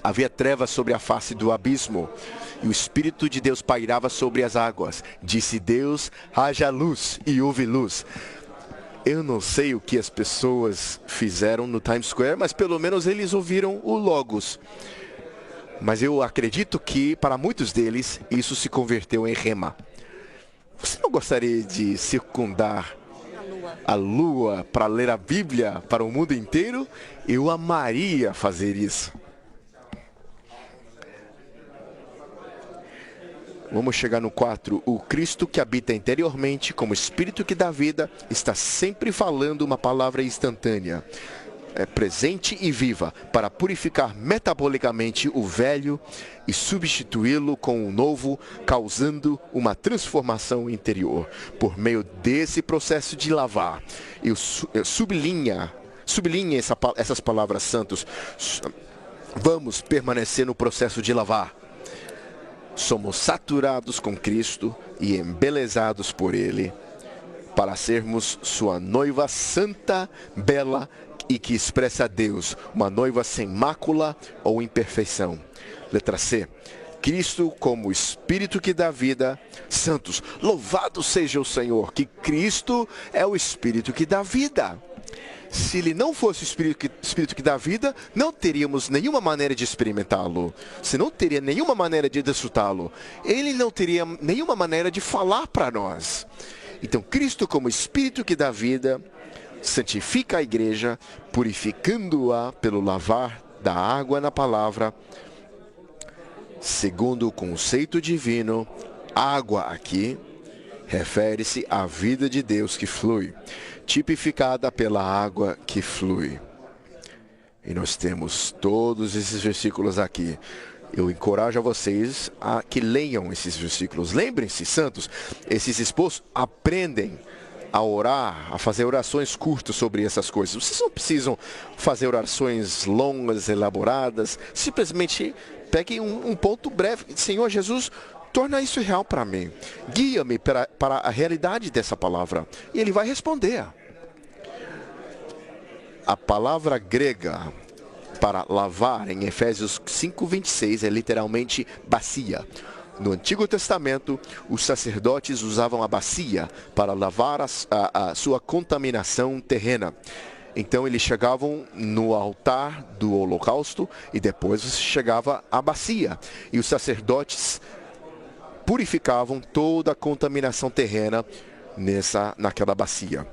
havia trevas sobre a face do abismo, e o Espírito de Deus pairava sobre as águas. Disse Deus, haja luz, e houve luz. Eu não sei o que as pessoas fizeram no Times Square, mas pelo menos eles ouviram o Logos. Mas eu acredito que, para muitos deles, isso se converteu em rema. Você não gostaria de circundar a Lua para ler a Bíblia para o mundo inteiro? Eu amaria fazer isso. Vamos chegar no 4. O Cristo que habita interiormente, como Espírito que dá vida, está sempre falando uma palavra instantânea, presente e viva, para purificar metabolicamente o velho e substituí-lo com o novo, causando uma transformação interior. Por meio desse processo de lavar, eu sublinhe essas palavras santas. Vamos permanecer no processo de lavar. Somos saturados com Cristo e embelezados por Ele, para sermos sua noiva santa, bela e que expressa a Deus, uma noiva sem mácula ou imperfeição. Letra C. Cristo como Espírito que dá vida. Santos, louvado seja o Senhor, que Cristo é o Espírito que dá vida. Se ele não fosse o Espírito que dá vida, não teríamos nenhuma maneira de experimentá-lo. Você não teria nenhuma maneira de desfrutá-lo. Ele não teria nenhuma maneira de falar para nós. Então, Cristo como Espírito que dá vida, santifica a igreja, purificando-a pelo lavar da água na palavra. Segundo o conceito divino, água aqui refere-se à vida de Deus que flui, tipificada pela água que flui. E nós temos todos esses versículos aqui. Eu encorajo a vocês a que leiam esses versículos. Lembrem-se, santos, esses esposos aprendem a orar, a fazer orações curtas sobre essas coisas. Vocês não precisam fazer orações longas, elaboradas. Simplesmente peguem um ponto breve. Senhor Jesus, torna isso real para mim. Guia-me para a realidade dessa palavra. E Ele vai responder. A palavra grega para lavar em Efésios 5:26 é literalmente bacia. No Antigo Testamento, os sacerdotes usavam a bacia para lavar a sua contaminação terrena. Então eles chegavam no altar do holocausto e depois chegava a bacia. E os sacerdotes purificavam toda a contaminação terrena naquela bacia.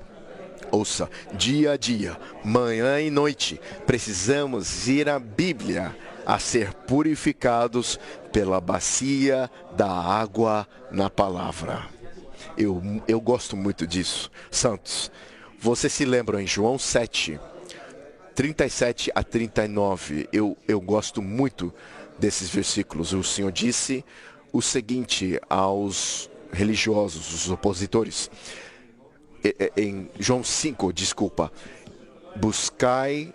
Ouça, dia a dia, manhã e noite, precisamos ir à Bíblia a ser purificados pela bacia da água na palavra. Eu gosto muito disso. Santos, você se lembra em João 7, 37 a 39, eu gosto muito desses versículos. O Senhor disse o seguinte aos religiosos, os opositores. Em João 5, desculpa, buscai,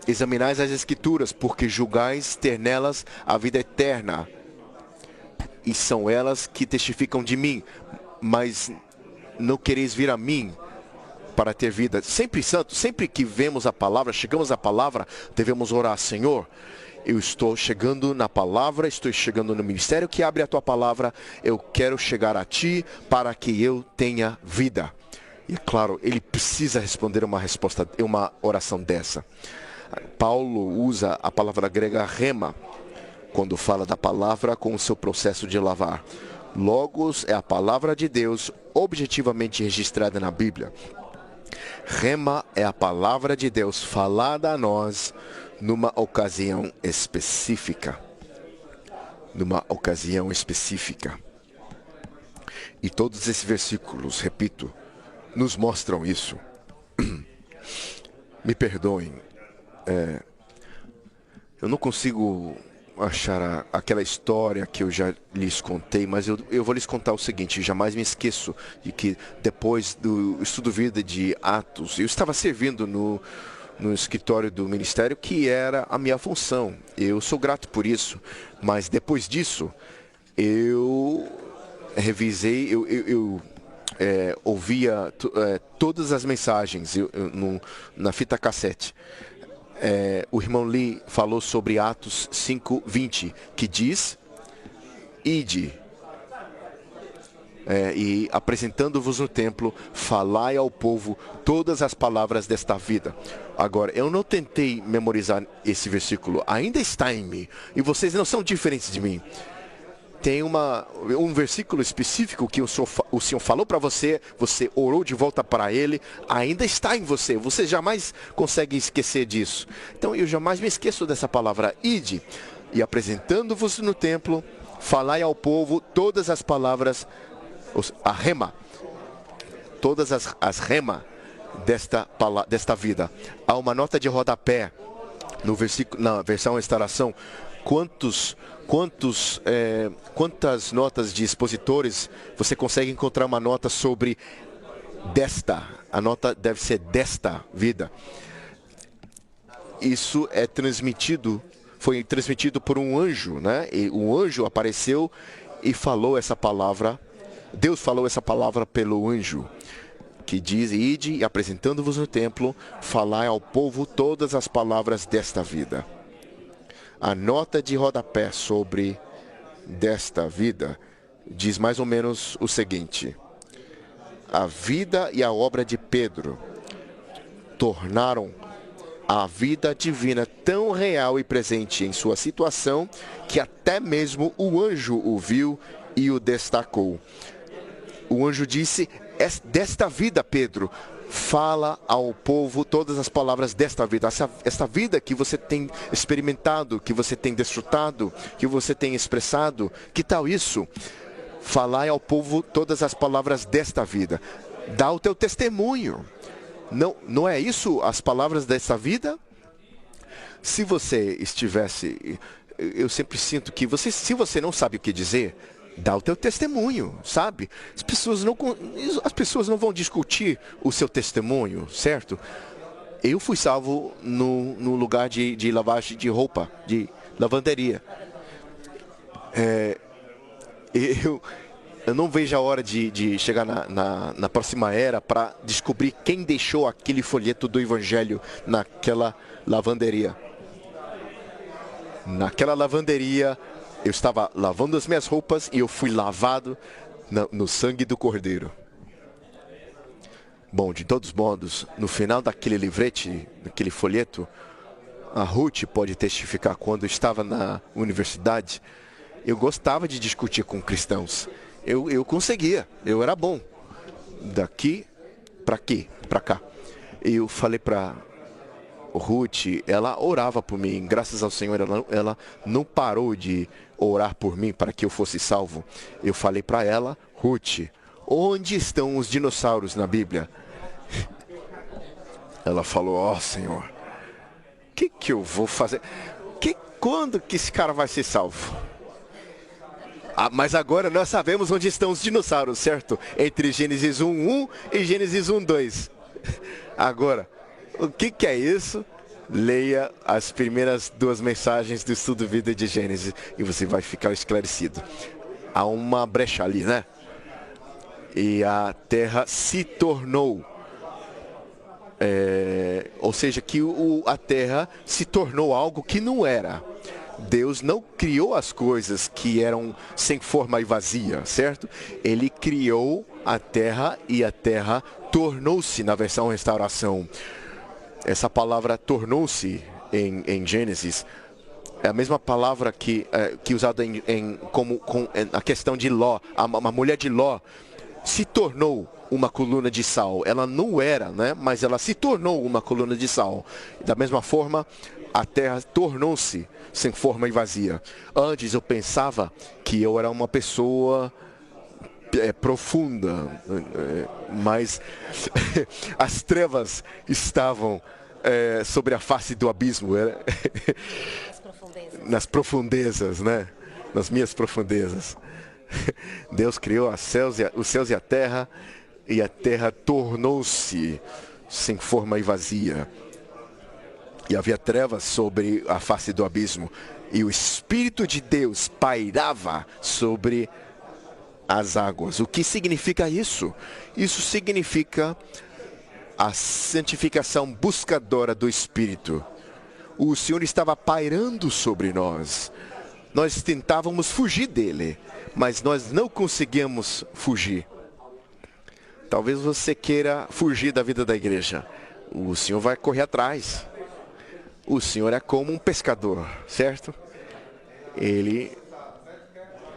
examinais as Escrituras, porque julgais ter nelas a vida eterna, e são elas que testificam de mim, mas não quereis vir a mim para ter vida. Sempre santo, sempre que vemos a palavra, chegamos à palavra, devemos orar: Senhor, eu estou chegando na palavra, estou chegando no ministério que abre a tua palavra, eu quero chegar a ti para que eu tenha vida. E claro, ele precisa responder uma oração dessa. Paulo usa a palavra grega rema quando fala da palavra com o seu processo de lavar. Logos é a palavra de Deus objetivamente registrada na Bíblia. Rema é a palavra de Deus falada a nós numa ocasião específica. Numa ocasião específica. E todos esses versículos, repito, nos mostram isso. Me perdoem. Eu não consigo achar aquela história que eu já lhes contei, mas eu vou lhes contar o seguinte: jamais me esqueço de que depois do estudo vida de Atos, eu estava servindo no escritório do ministério, que era a minha função. Eu sou grato por isso, mas depois disso eu revisei, ouvia todas as mensagens na fita cassete. O irmão Lee falou sobre Atos 5:20, que diz: ide, e apresentando-vos no templo, falai ao povo todas as palavras desta vida. Agora, eu não tentei memorizar esse versículo, ainda está em mim, e vocês não são diferentes de mim. Tem um versículo específico que o Senhor falou para você, você orou de volta para ele, ainda está em você. Você jamais consegue esquecer disso. Então eu jamais me esqueço dessa palavra: ide, e apresentando-vos no templo, falai ao povo todas as palavras, a rema, todas as rema desta vida. Há uma nota de rodapé no versículo, na versão Restauração. Quantas notas de expositores você consegue encontrar uma nota sobre desta? A nota deve ser desta vida. Isso foi transmitido por um anjo, né? E o anjo apareceu e falou essa palavra. Deus falou essa palavra pelo anjo, que diz: ide, e apresentando-vos no templo, falai ao povo todas as palavras desta vida. A nota de rodapé sobre desta vida diz mais ou menos o seguinte: a vida e a obra de Pedro tornaram a vida divina tão real e presente em sua situação que até mesmo o anjo o viu e o destacou. O anjo disse: desta vida, Pedro, fala ao povo todas as palavras desta vida. Esta vida que você tem experimentado, que você tem desfrutado, que você tem expressado. Que tal isso? Falai ao povo todas as palavras desta vida. Dá o teu testemunho. Não é isso as palavras desta vida? Se você estivesse... Eu sempre sinto que se você não sabe o que dizer, dá o teu testemunho, sabe? As pessoas não vão discutir o seu testemunho, certo? Eu fui salvo no lugar de lavagem de roupa, de lavanderia. Eu não vejo a hora de chegar na próxima era para descobrir quem deixou aquele folheto do Evangelho naquela lavanderia. Naquela lavanderia, eu estava lavando as minhas roupas e eu fui lavado no sangue do Cordeiro. Bom, de todos modos, no final daquele livrete, daquele folheto, a Ruth pode testificar. Quando eu estava na universidade, eu gostava de discutir com cristãos. Eu conseguia, eu era bom. Daqui para cá. Eu falei para Ruth, ela orava por mim, graças ao Senhor, ela não parou de orar por mim para que eu fosse salvo. Eu falei para ela: Ruth, onde estão os dinossauros na Bíblia? Ela falou: ó, Senhor, o que eu vou fazer? Quando que esse cara vai ser salvo? Mas agora nós sabemos onde estão os dinossauros, certo? Entre Gênesis 1:1 e Gênesis 1:2. Agora, o que é isso? Leia as primeiras 2 mensagens do estudo Vida de Gênesis e você vai ficar esclarecido. Há uma brecha ali, né? E a terra se tornou, ou seja, que a terra se tornou algo que não era. Deus não criou as coisas que eram sem forma e vazia, certo? Ele criou a terra e a terra tornou-se, na versão restauração. Essa palavra tornou-se em Gênesis é a mesma palavra que usada a questão de Ló. A mulher de Ló se tornou uma coluna de sal. Ela não era, né? Mas ela se tornou uma coluna de sal. Da mesma forma, a terra tornou-se sem forma e vazia. Antes eu pensava que eu era uma pessoa profunda, mas as trevas estavam sobre a face do abismo, nas profundezas, né? Nas minhas profundezas. Deus criou os céus e a terra tornou-se sem forma e vazia. E havia trevas sobre a face do abismo. E o Espírito de Deus pairava sobre as águas. O que significa isso? Isso significa a santificação buscadora do Espírito. O Senhor estava pairando sobre nós. Nós tentávamos fugir dele, mas nós não conseguíamos fugir. Talvez você queira fugir da vida da igreja. O Senhor vai correr atrás. O Senhor é como um pescador, certo?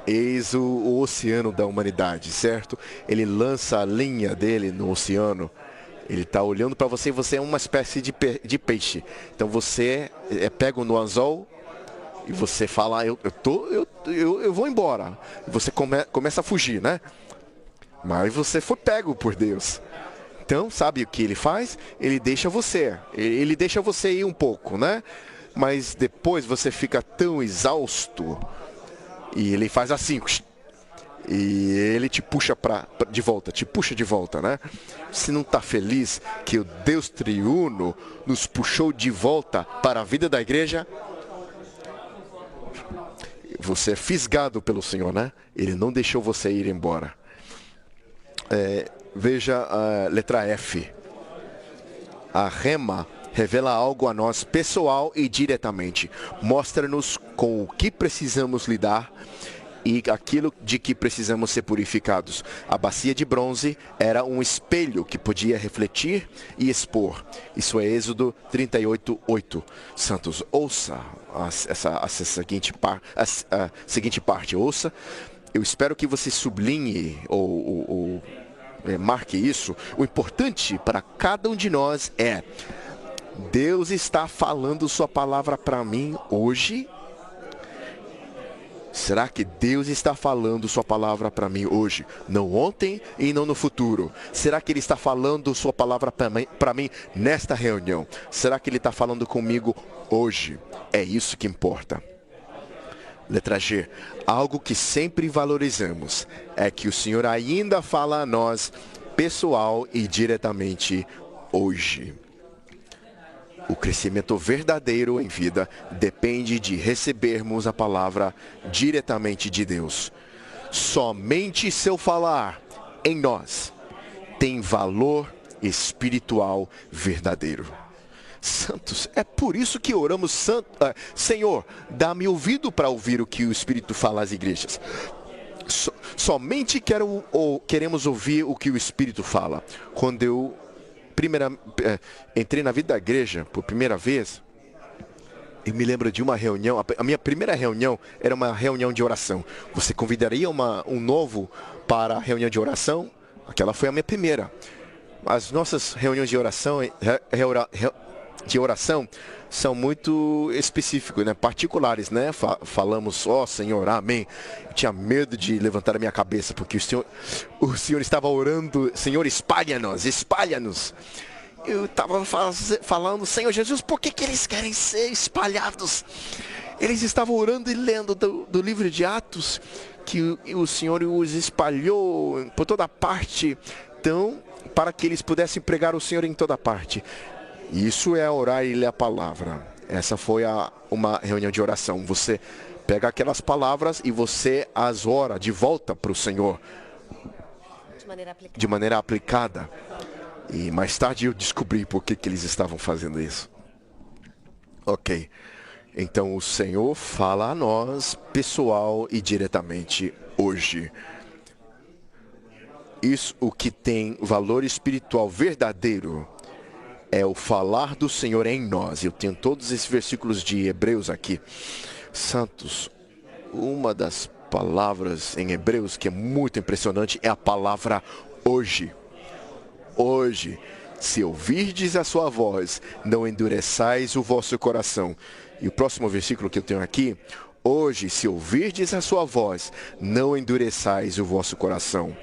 Eis o oceano da humanidade, certo? Ele lança a linha dele no oceano. Ele está olhando para você e você é uma espécie de peixe. Então você é pego no anzol e você fala, eu vou embora. E você começa a fugir, né? Mas você foi pego por Deus. Então, sabe o que ele faz? Ele deixa você ir um pouco, né? Mas depois você fica tão exausto e ele faz assim, e ele te puxa de volta, né? Você não está feliz que o Deus triuno nos puxou de volta para a vida da igreja? Você é fisgado pelo Senhor, né? Ele não deixou você ir embora. Veja a letra F. A rema revela algo a nós pessoal e diretamente. Mostra-nos com o que precisamos lidar e aquilo de que precisamos ser purificados. A bacia de bronze era um espelho que podia refletir e expor. Isso é Êxodo 38:8. Santos, ouça a seguinte parte. Ouça. Eu espero que você sublinhe ou marque isso. O importante para cada um de nós é: Deus está falando sua palavra para mim hoje? Será que Deus está falando sua palavra para mim hoje? Não ontem e não no futuro. Será que Ele está falando sua palavra para mim nesta reunião? Será que Ele está falando comigo hoje? É isso que importa. Letra G. Algo que sempre valorizamos é que o Senhor ainda fala a nós pessoal e diretamente hoje. O crescimento verdadeiro em vida depende de recebermos a palavra diretamente de Deus. Somente seu falar em nós tem valor espiritual verdadeiro. Santos, é por isso que oramos, Senhor, dá-me ouvido para ouvir o que o Espírito fala às igrejas. Somente queremos ouvir o que o Espírito fala. Quando eu entrei na vida da igreja por primeira vez, eu me lembro de uma reunião. A minha primeira reunião era uma reunião de oração. Você convidaria um novo para a reunião de oração? Aquela foi a minha primeira. As nossas reuniões de oração são muito específicos, né? Particulares, né? Falamos, ó Senhor, amém. Eu tinha medo de levantar a minha cabeça, porque o Senhor estava orando, Senhor, espalha-nos, espalha-nos. Eu estava falando, Senhor Jesus, por que eles querem ser espalhados? Eles estavam orando e lendo do livro de Atos, que o Senhor os espalhou por toda parte, então, para que eles pudessem pregar o Senhor em toda parte. Isso é orar e ler a palavra. Essa foi uma reunião de oração. Você pega aquelas palavras e você as ora de volta para o Senhor. De maneira aplicada. E mais tarde eu descobri por que eles estavam fazendo isso. Ok. Então o Senhor fala a nós, pessoal e diretamente hoje. Isso, o que tem valor espiritual verdadeiro, é o falar do Senhor em nós. Eu tenho todos esses versículos de Hebreus aqui. Santos, uma das palavras em Hebreus que é muito impressionante é a palavra hoje. Hoje, se ouvirdes a sua voz, não endureçais o vosso coração. E o próximo versículo que eu tenho aqui, hoje, se ouvirdes a sua voz, não endureçais o vosso coração.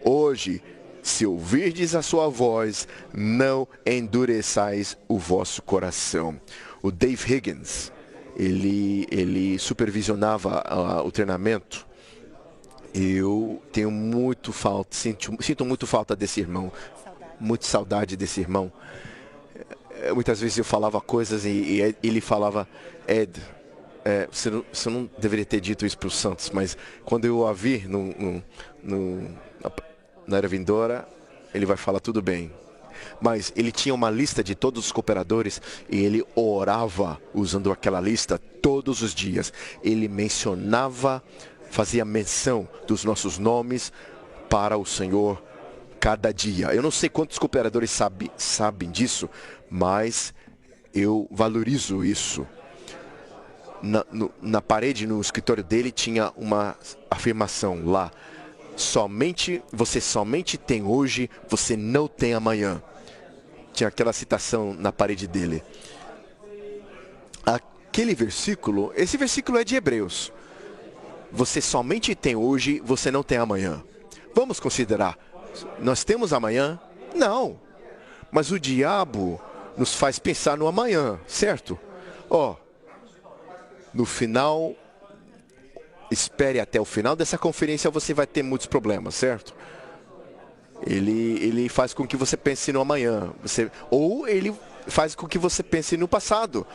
Hoje, se ouvirdes a sua voz, não endureçais o vosso coração. O Dave Higgins, ele supervisionava o treinamento. Eu tenho muito falta, sinto muito falta desse irmão. Muita saudade desse irmão. Muitas vezes eu falava coisas e ele falava, Ed, você não deveria ter dito isso para o Santos, mas quando eu a vir na era vindoura, ele vai falar tudo bem. Mas ele tinha uma lista de todos os cooperadores e ele orava usando aquela lista todos os dias. Ele mencionava, fazia menção dos nossos nomes para o Senhor cada dia. Eu não sei quantos cooperadores sabem disso, mas eu valorizo isso. Na parede, no escritório dele, tinha uma afirmação lá. Você somente tem hoje, você não tem amanhã. Tinha aquela citação na parede dele. Esse versículo é de Hebreus. Você somente tem hoje, você não tem amanhã. Vamos considerar, nós temos amanhã? Não. Mas o diabo nos faz pensar no amanhã, certo? No final, espere até o final dessa conferência, você vai ter muitos problemas, certo? Ele faz com que você pense no amanhã. Ou ele faz com que você pense no passado.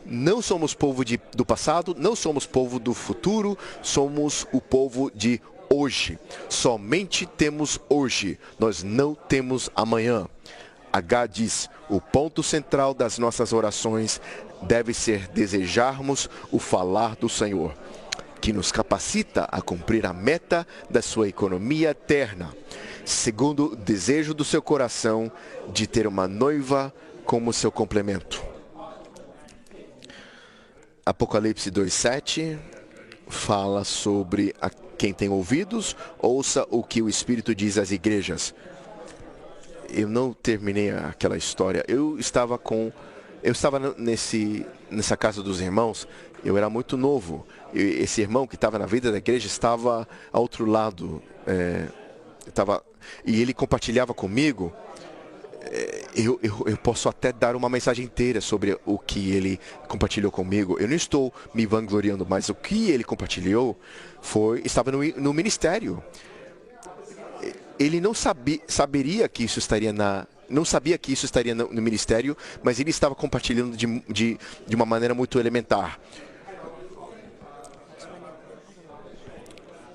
Não somos povo do passado, não somos povo do futuro, somos o povo de hoje. Somente temos hoje, nós não temos amanhã. H diz, o ponto central das nossas orações deve ser desejarmos o falar do Senhor, que nos capacita a cumprir a meta da sua economia eterna, segundo o desejo do seu coração de ter uma noiva como seu complemento. Apocalipse 2:7 fala sobre quem tem ouvidos, ouça o que o Espírito diz às igrejas. Eu não terminei aquela história. Eu estava nessa casa dos irmãos. Eu era muito novo. Esse irmão que estava na vida da igreja estava ao outro lado. E ele compartilhava comigo. Eu posso até dar uma mensagem inteira sobre o que ele compartilhou comigo. Eu não estou me vangloriando, mas o que ele compartilhou estava no ministério. Ele não saberia que isso estaria não sabia que isso estaria no ministério, mas ele estava compartilhando de uma maneira muito elementar.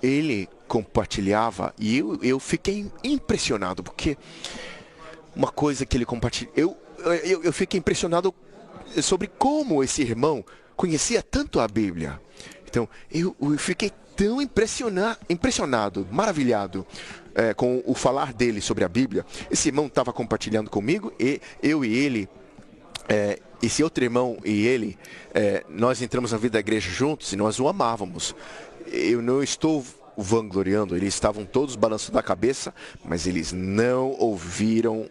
Ele compartilhava e eu fiquei impressionado, porque uma coisa que ele compartilhou, eu fiquei impressionado sobre como esse irmão conhecia tanto a Bíblia. Então, eu fiquei tão impressionado, maravilhado com o falar dele sobre a Bíblia. Esse irmão estava compartilhando comigo, e eu e ele, esse outro irmão e ele, nós entramos na vida da igreja juntos e nós o amávamos. Eu não estou vangloriando, eles estavam todos balançando a cabeça, mas eles não ouviram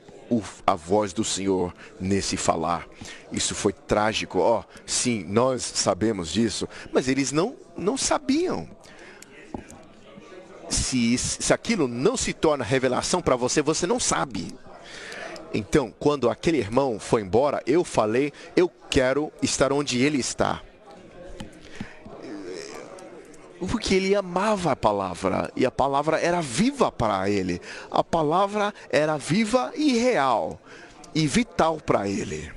a voz do Senhor nesse falar. Isso foi trágico. Sim, nós sabemos disso, mas eles não sabiam. Se aquilo não se torna revelação para você, você não sabe. Então, quando aquele irmão foi embora, eu falei, eu quero estar onde ele está. Porque ele amava a palavra, e a palavra era viva para ele. A palavra era viva e real, e vital para ele.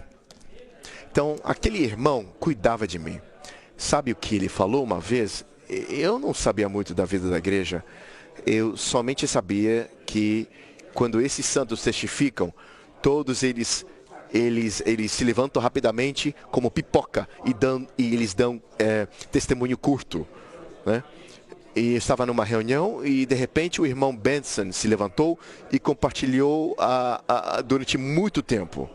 Então, aquele irmão cuidava de mim. Sabe o que ele falou uma vez? Eu não sabia muito da vida da igreja. Eu somente sabia que quando esses santos testificam, todos eles se levantam rapidamente como pipoca e eles dão testemunho curto, né? E eu estava numa reunião e de repente o irmão Benson se levantou e compartilhou durante muito tempo.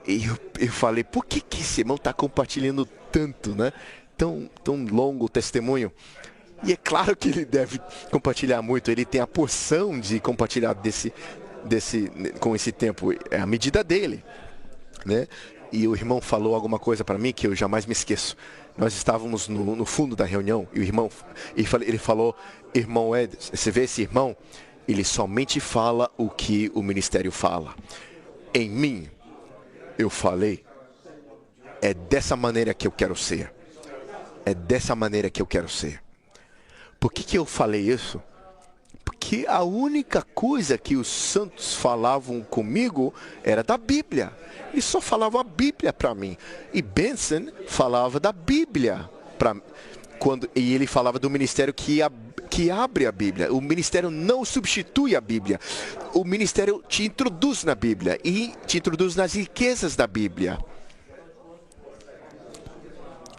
E eu falei, por que esse irmão está compartilhando tanto, né? Tão longo o testemunho. E é claro que ele deve compartilhar muito, ele tem a porção de compartilhar com esse tempo, é a medida dele, né? E o irmão falou alguma coisa para mim que eu jamais me esqueço. Nós estávamos no fundo da reunião e o irmão, ele falou, irmão Ed, você vê esse irmão? Ele somente fala o que o ministério fala. Em mim, eu falei, é dessa maneira que eu quero ser. É dessa maneira que eu quero ser. Por que eu falei isso? Porque a única coisa que os santos falavam comigo era da Bíblia. Eles só falavam a Bíblia para mim. E Benson falava da Bíblia e ele falava do ministério que abre a Bíblia. O ministério não substitui a Bíblia. O ministério te introduz na Bíblia e te introduz nas riquezas da Bíblia.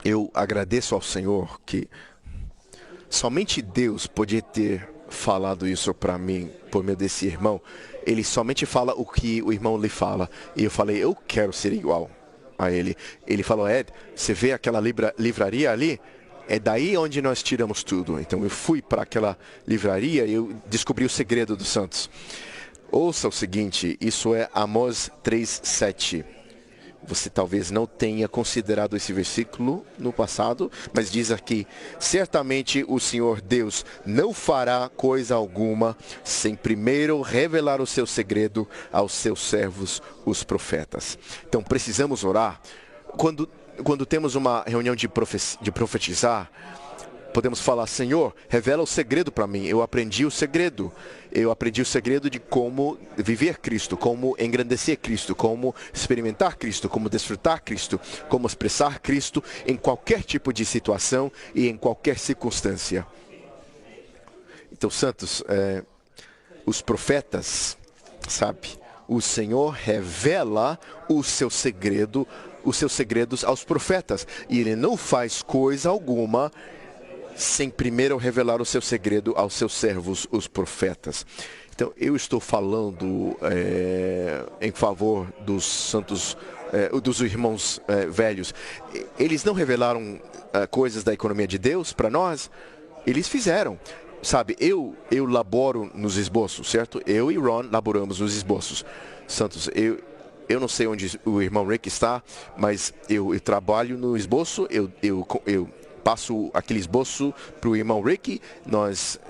Eu agradeço ao Senhor que somente Deus podia ter falado isso para mim, por meio desse irmão. Ele somente fala o que o irmão lhe fala. E eu falei, eu quero ser igual a ele. Ele falou, Ed, você vê aquela livraria ali? É daí onde nós tiramos tudo. Então eu fui para aquela livraria e eu descobri o segredo dos santos. Ouça o seguinte, isso é Amós 3:7. Você talvez não tenha considerado esse versículo no passado, mas diz aqui, certamente o Senhor Deus não fará coisa alguma sem primeiro revelar o seu segredo aos seus servos, os profetas. Então precisamos orar. Quando temos uma reunião de profetizar, podemos falar, Senhor, revela o segredo para mim. Eu aprendi o segredo. Eu aprendi o segredo de como viver Cristo, como engrandecer Cristo, como experimentar Cristo, como desfrutar Cristo, como expressar Cristo em qualquer tipo de situação e em qualquer circunstância. Então, santos, os profetas, sabe, o Senhor revela os seus segredos aos profetas. E Ele não faz coisa alguma sem primeiro revelar o seu segredo aos seus servos, os profetas. Então, eu estou falando em favor dos santos, dos irmãos velhos. Eles não revelaram coisas da economia de Deus para nós? Eles fizeram. Sabe, eu laboro nos esboços, certo? Eu e Ron laboramos nos esboços. Santos, eu não sei onde o irmão Rick está, mas eu trabalho no esboço, eu passo aquele esboço para o irmão Rick, nós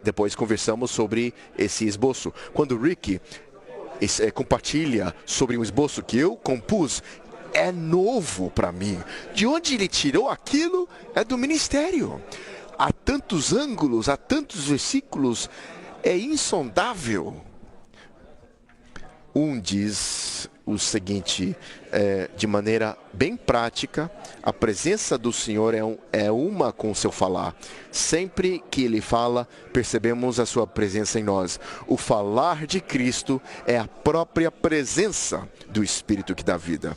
depois conversamos sobre esse esboço. Quando o Rick compartilha sobre um esboço que eu compus, é novo para mim. De onde ele tirou aquilo é do ministério. Há tantos ângulos, há tantos versículos, é insondável. Diz o seguinte, de maneira bem prática, a presença do Senhor é uma com o seu falar. Sempre que Ele fala, percebemos a sua presença em nós. O falar de Cristo é a própria presença do Espírito que dá vida.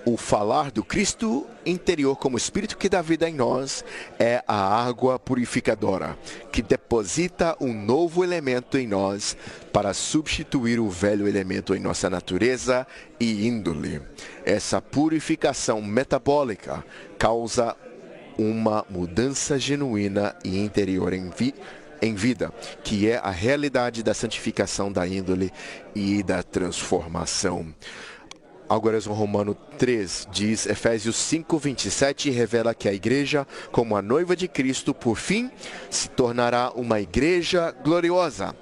O falar do Cristo interior como Espírito que dá vida em nós é a água purificadora, que deposita um novo elemento em nós para substituir o velho elemento em nossa natureza e índole. Essa purificação metabólica causa uma mudança genuína e interior em vida, que é a realidade da santificação da índole e da transformação. Agora, o Romano 3 diz, Efésios 5:27 revela que a igreja, como a noiva de Cristo, por fim, se tornará uma igreja gloriosa.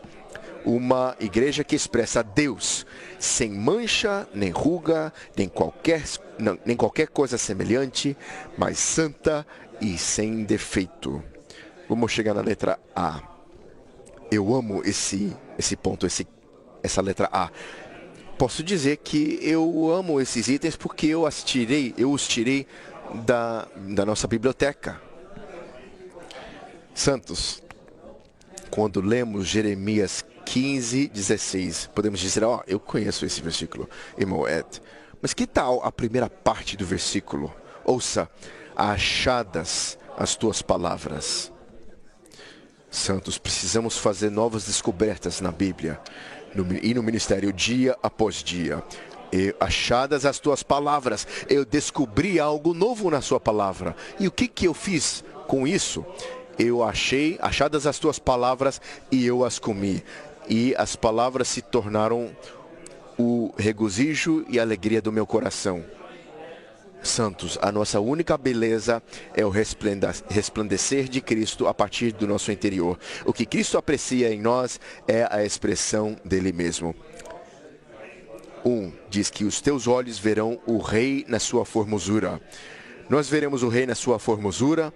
Uma igreja que expressa Deus, sem mancha, nem ruga, nem qualquer coisa semelhante, mas santa e sem defeito. Vamos chegar na letra A. Eu amo esse ponto, essa letra A. posso dizer que eu amo esses itens porque eu os tirei da nossa biblioteca. Santos, quando lemos Jeremias 15:16, podemos dizer, eu conheço esse versículo, irmão Ed. Mas que tal a primeira parte do versículo? Ouça, achadas as tuas palavras. Santos, precisamos fazer novas descobertas na Bíblia e no ministério dia após dia. Achadas as tuas palavras, eu descobri algo novo na sua palavra. E o que eu fiz com isso? Eu achadas as tuas palavras e eu as comi. E as palavras se tornaram o regozijo e a alegria do meu coração. Santos, a nossa única beleza é o resplandecer de Cristo a partir do nosso interior. O que Cristo aprecia em nós é a expressão dele mesmo. Diz que os teus olhos verão o Rei na sua formosura. Nós veremos o Rei na sua formosura,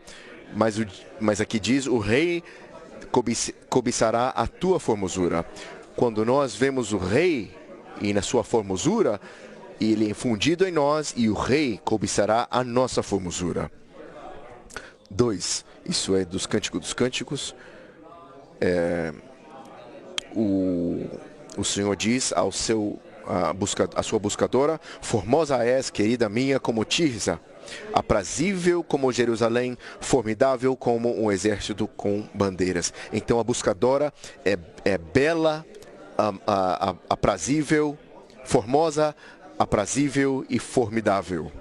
mas aqui diz, o Rei cobiçará a tua formosura. Quando nós vemos o Rei e na sua formosura, ele é infundido em nós e o Rei cobiçará a nossa formosura. 2. Isso é dos Cânticos dos Cânticos. O Senhor diz a sua buscadora, formosa és, querida minha, como Tirza, aprazível como Jerusalém, formidável como um exército com bandeiras. Então a buscadora é bela, aprazível, formosa, aprazível e formidável.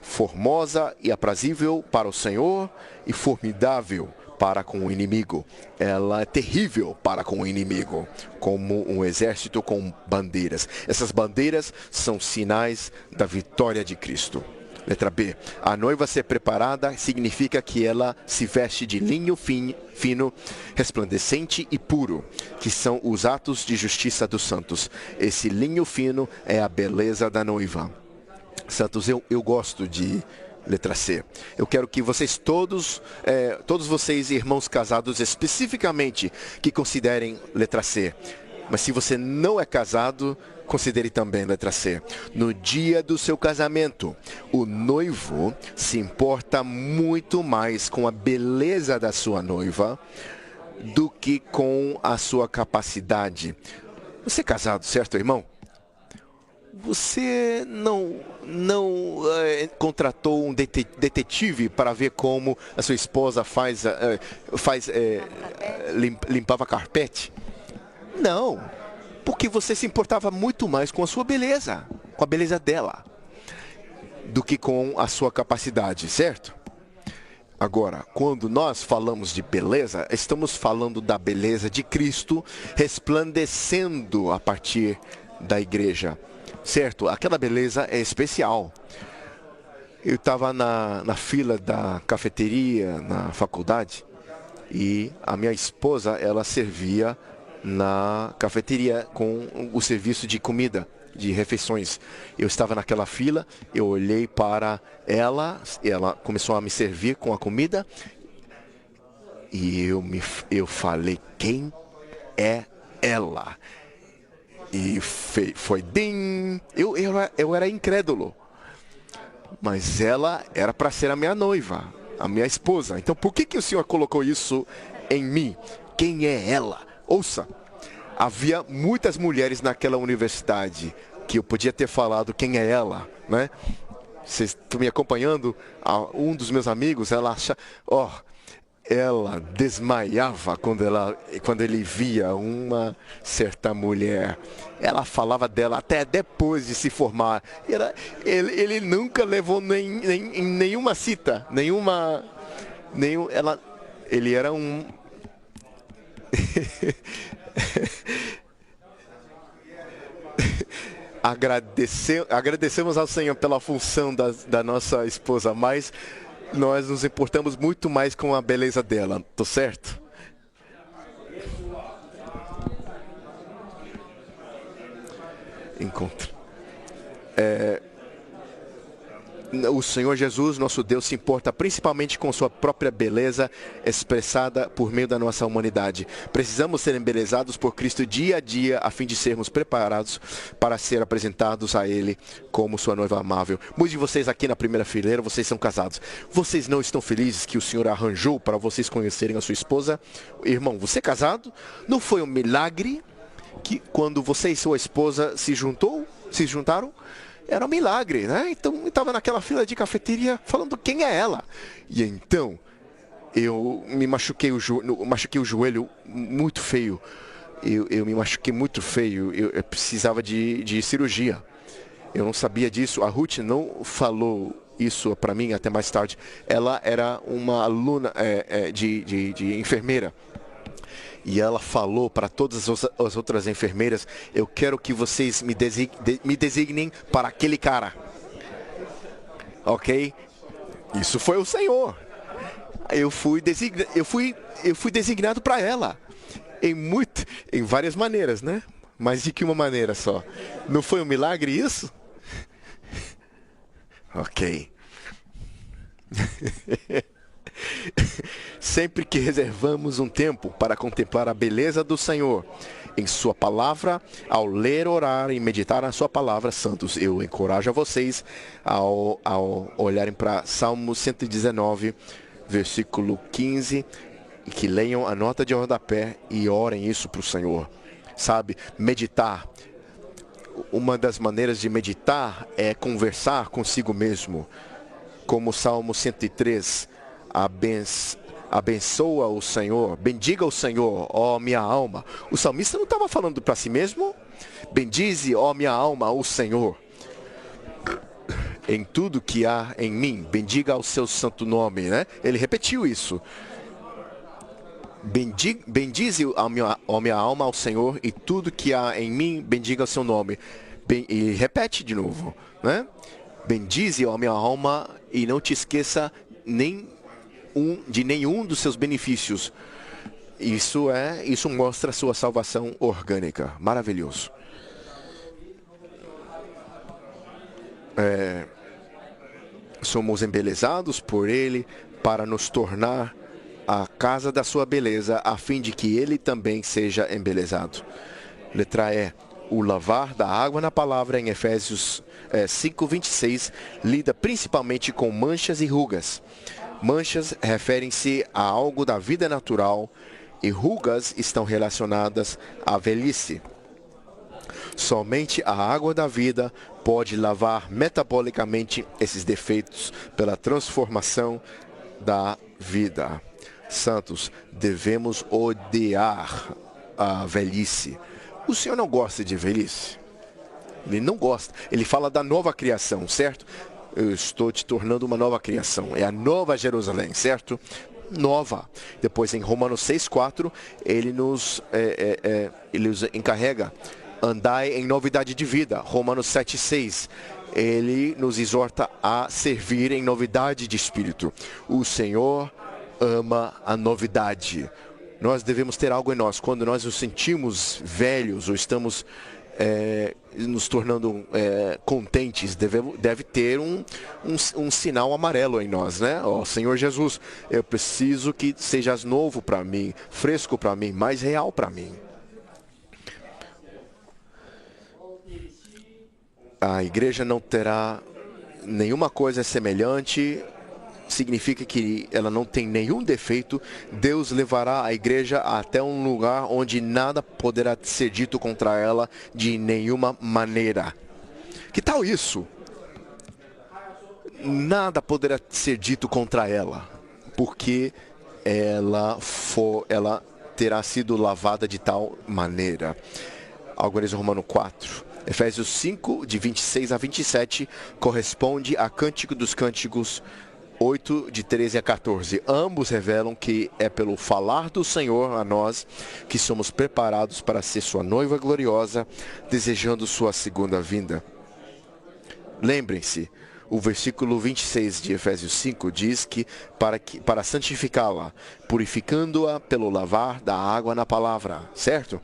Formosa e aprazível para o Senhor e formidável para com o inimigo. Ela é terrível para com o inimigo, como um exército com bandeiras. Essas bandeiras são sinais da vitória de Cristo. Letra B. A noiva ser preparada significa que ela se veste de linho fino, resplandecente e puro, que são os atos de justiça dos santos. Esse linho fino é a beleza da noiva. Santos, eu gosto de letra C. Eu quero que vocês todos vocês, irmãos casados especificamente, que considerem letra C. Mas se você não é casado, considere também letra C. No dia do seu casamento, o noivo se importa muito mais com a beleza da sua noiva do que com a sua capacidade. Você é casado, certo, irmão? Você não contratou um detetive para ver como a sua esposa limpava carpete? Não, porque você se importava muito mais com a sua beleza, com a beleza dela, do que com a sua capacidade, certo? Agora, quando nós falamos de beleza, estamos falando da beleza de Cristo resplandecendo a partir da igreja, certo? Aquela beleza é especial. Eu estava na fila da cafeteria na faculdade e a minha esposa, ela servia na cafeteria com o serviço de comida, de refeições. Eu estava naquela fila, eu olhei para ela, ela começou a me servir com a comida e eu falei, quem é ela? E foi dim! Eu era incrédulo, mas ela era para ser a minha noiva, a minha esposa. Então por que o Senhor colocou isso em mim? Quem é ela? Ouça, havia muitas mulheres naquela universidade que eu podia ter falado quem é ela, né? Vocês estão me acompanhando? Um dos meus amigos, ela desmaiava quando ele via uma certa mulher. Ela falava dela até depois de se formar. Ele nunca levou nenhuma cita, ele era um Agradecemos ao Senhor pela função da nossa esposa, mas nós nos importamos muito mais com a beleza dela, tô certo? O Senhor Jesus, nosso Deus, se importa principalmente com sua própria beleza expressada por meio da nossa humanidade. Precisamos ser embelezados por Cristo dia a dia, a fim de sermos preparados para ser apresentados a Ele como sua noiva amável. Muitos de vocês aqui na primeira fileira, vocês são casados. Vocês não estão felizes que o Senhor arranjou para vocês conhecerem a sua esposa? Irmão, você é casado? Não foi um milagre que quando você e sua esposa se juntaram? Era um milagre, né? Então, eu estava naquela fila de cafeteria falando quem é ela. E então, eu me machuquei o joelho muito feio. Eu me machuquei muito feio. Eu precisava de cirurgia. Eu não sabia disso. A Ruth não falou isso para mim até mais tarde. Ela era uma aluna de enfermeira. E ela falou para todas as outras enfermeiras: eu quero que vocês me designem para aquele cara. Ok? Isso foi o Senhor. Eu fui designado para ela. Em várias maneiras, né? Mas de que uma maneira só? Não foi um milagre isso? Ok. Sempre que reservamos um tempo para contemplar a beleza do Senhor em sua palavra, ao ler, orar e meditar na sua palavra, santos, eu encorajo a vocês ao olharem para Salmo 119, versículo 15, e que leiam a nota de rodapé e orem isso para o Senhor. Sabe, meditar. Uma das maneiras de meditar é conversar consigo mesmo. Como o Salmo 103, abençoa o Senhor, bendiga o Senhor, ó minha alma. O salmista não estava falando para si mesmo? Bendize, ó minha alma, o Senhor. Em tudo que há em mim, bendiga o seu santo nome, né? Ele repetiu isso. Bendize, ó minha alma, ao Senhor, e tudo que há em mim, bendiga o seu nome. E repete de novo, né? Bendize, ó minha alma, e não te esqueça de nenhum dos seus benefícios. Isso mostra a sua salvação orgânica. Maravilhoso. Somos embelezados por Ele para nos tornar a casa da sua beleza, a fim de que Ele também seja embelezado. Letra E. O lavar da água na palavra em Efésios 5:26 lida principalmente com manchas e rugas. Manchas referem-se a algo da vida natural e rugas estão relacionadas à velhice. Somente a água da vida pode lavar metabolicamente esses defeitos pela transformação da vida. Santos, devemos odiar a velhice. O Senhor não gosta de velhice? Ele não gosta. Ele fala da nova criação, certo? Eu estou te tornando uma nova criação. É a nova Jerusalém, certo? Nova. Depois em Romanos 6:4, ele nos encarrega: andai em novidade de vida. Romanos 7:6, ele nos exorta a servir em novidade de espírito. O Senhor ama a novidade. Nós devemos ter algo em nós. Quando nós nos sentimos velhos ou estamos nos tornando contentes, deve ter um sinal amarelo em nós, né? Ó, Senhor Jesus, eu preciso que sejas novo para mim, fresco para mim, mais real para mim. A igreja não terá nenhuma coisa semelhante. Significa que ela não tem nenhum defeito. Deus levará a igreja até um lugar onde nada poderá ser dito contra ela de nenhuma maneira. Que tal isso? Nada poderá ser dito contra ela, porque ela terá sido lavada de tal maneira. Agora, Romano 4. Efésios 5, de 26 a 27, corresponde a Cântico dos Cânticos 8, de 13 a 14. Ambos revelam que é pelo falar do Senhor a nós que somos preparados para ser sua noiva gloriosa, desejando sua segunda vinda. Lembrem-se, o versículo 26 de Efésios 5 diz que para santificá-la, purificando-a pelo lavar da água na palavra, certo?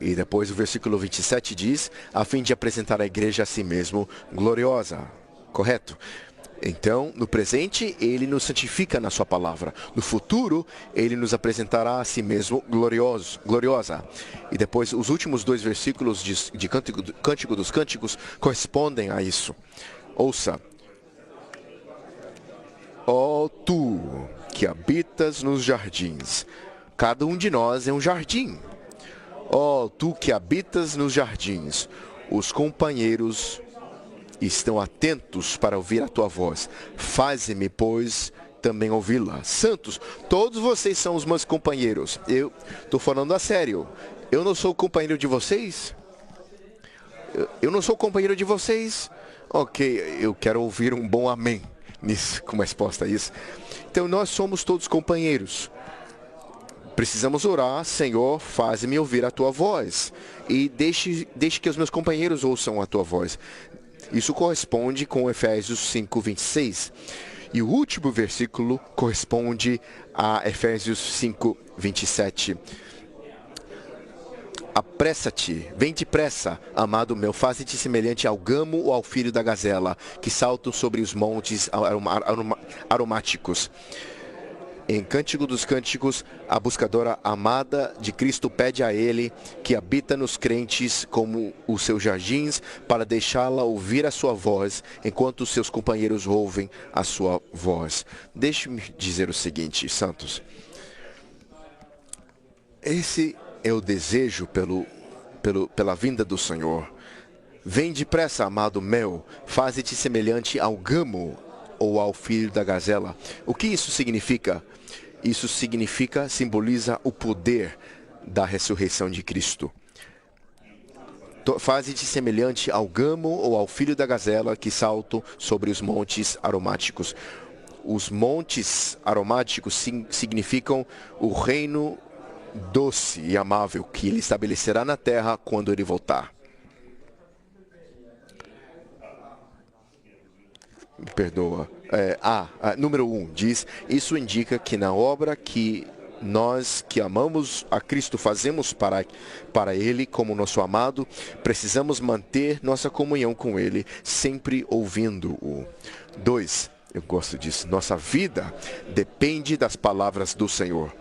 E depois o versículo 27 diz, a fim de apresentar a igreja a si mesmo gloriosa. correto? Então, no presente, ele nos santifica na sua palavra. No futuro, ele nos apresentará a si mesmo gloriosa. E depois, os últimos 2 versículos de Cântico dos Cânticos correspondem a isso. Ouça. Ó tu, que habitas nos jardins. Cada um de nós é um jardim. Ó tu, que habitas nos jardins. Os companheiros estão atentos para ouvir a tua voz. Faze-me, pois, também ouvi-la. Santos, todos vocês são os meus companheiros. Eu estou falando a sério. Eu não sou companheiro de vocês? Eu não sou companheiro de vocês? Ok, eu quero ouvir um bom amém nisso, como resposta a isso. Então, nós somos todos companheiros. Precisamos orar, Senhor, faze-me ouvir a tua voz. E deixe que os meus companheiros ouçam a tua voz. Isso corresponde com Efésios 5, 26. E o último versículo corresponde a Efésios 5, 27. Apressa-te, vem depressa, amado meu, faze-te semelhante ao gamo ou ao filho da gazela, que saltam sobre os montes aromáticos. Em Cântico dos Cânticos, a buscadora amada de Cristo pede a Ele, que habita nos crentes como os seus jardins, para deixá-la ouvir a sua voz, enquanto os seus companheiros ouvem a sua voz. Deixe-me dizer o seguinte, santos. Esse é o desejo pela vinda do Senhor. Vem depressa, amado meu, faze-te semelhante ao gamo ou ao filho da gazela. O que isso significa? Isso simboliza o poder da ressurreição de Cristo. Faze-te semelhante ao gamo ou ao filho da gazela que saltam sobre os montes aromáticos. Os montes aromáticos significam o reino doce e amável que ele estabelecerá na terra quando ele voltar. Perdoa. Número 1 diz, isso indica que na obra que nós que amamos a Cristo fazemos para Ele como nosso amado, precisamos manter nossa comunhão com Ele, sempre ouvindo-o. 2, eu gosto disso, nossa vida depende das palavras do Senhor.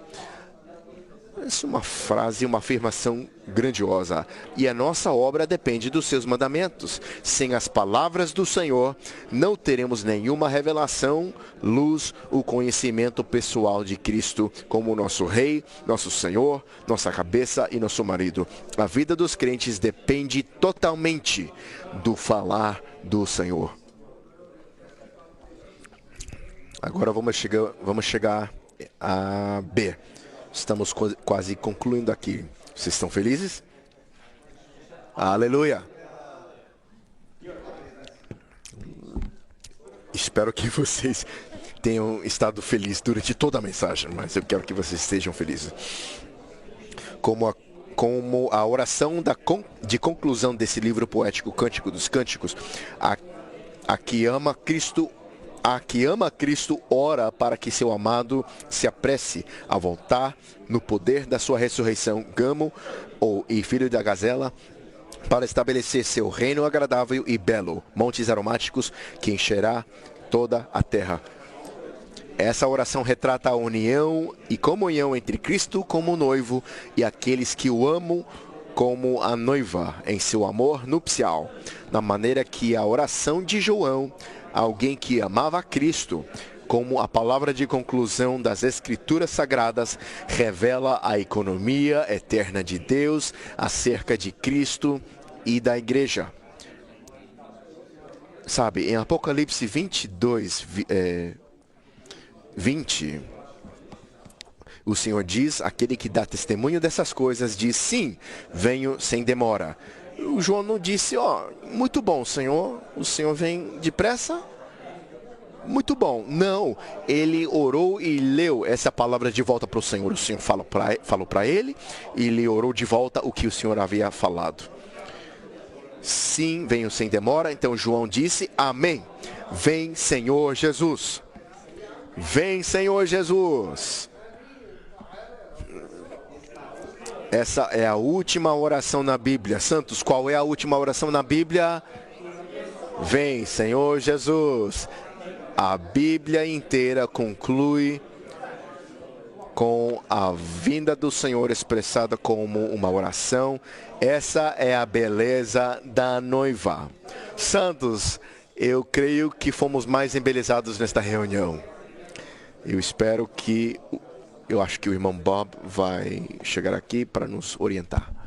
Essa é uma frase, uma afirmação grandiosa. E a nossa obra depende dos seus mandamentos. Sem as palavras do Senhor, não teremos nenhuma revelação, luz, o conhecimento pessoal de Cristo como nosso Rei, nosso Senhor, nossa cabeça e nosso marido. A vida dos crentes depende totalmente do falar do Senhor. Agora vamos chegar a B. Estamos quase concluindo aqui. Vocês estão felizes? Aleluia! Espero que vocês tenham estado felizes durante toda a mensagem, mas eu quero que vocês estejam felizes. Como a oração de conclusão desse livro poético, Cântico dos Cânticos, a que ama Cristo ora para que seu amado se apresse a voltar no poder da sua ressurreição, gamo e filho da gazela, para estabelecer seu reino agradável e belo, montes aromáticos que encherá toda a terra. Essa oração retrata a união e comunhão entre Cristo como noivo e aqueles que o amam como a noiva em seu amor nupcial, na maneira que a oração de João, alguém que amava a Cristo, como a palavra de conclusão das Escrituras Sagradas, revela a economia eterna de Deus acerca de Cristo e da Igreja. Sabe, em Apocalipse 22, 20, o Senhor diz, aquele que dá testemunho dessas coisas, diz, sim, venho sem demora. O João não disse, muito bom, Senhor, o Senhor vem depressa? Muito bom. Não, ele orou e leu essa palavra de volta para o Senhor. O Senhor falou para ele e ele orou de volta o que o Senhor havia falado. Sim, venho sem demora. Então João disse, amém. Vem, Senhor Jesus. Vem, Senhor Jesus. Essa é a última oração na Bíblia. Santos, qual é a última oração na Bíblia? Vem, Senhor Jesus. A Bíblia inteira conclui com a vinda do Senhor expressada como uma oração. Essa é a beleza da noiva. Santos, eu creio que fomos mais embelezados nesta reunião. Eu acho que o irmão Bob vai chegar aqui para nos orientar.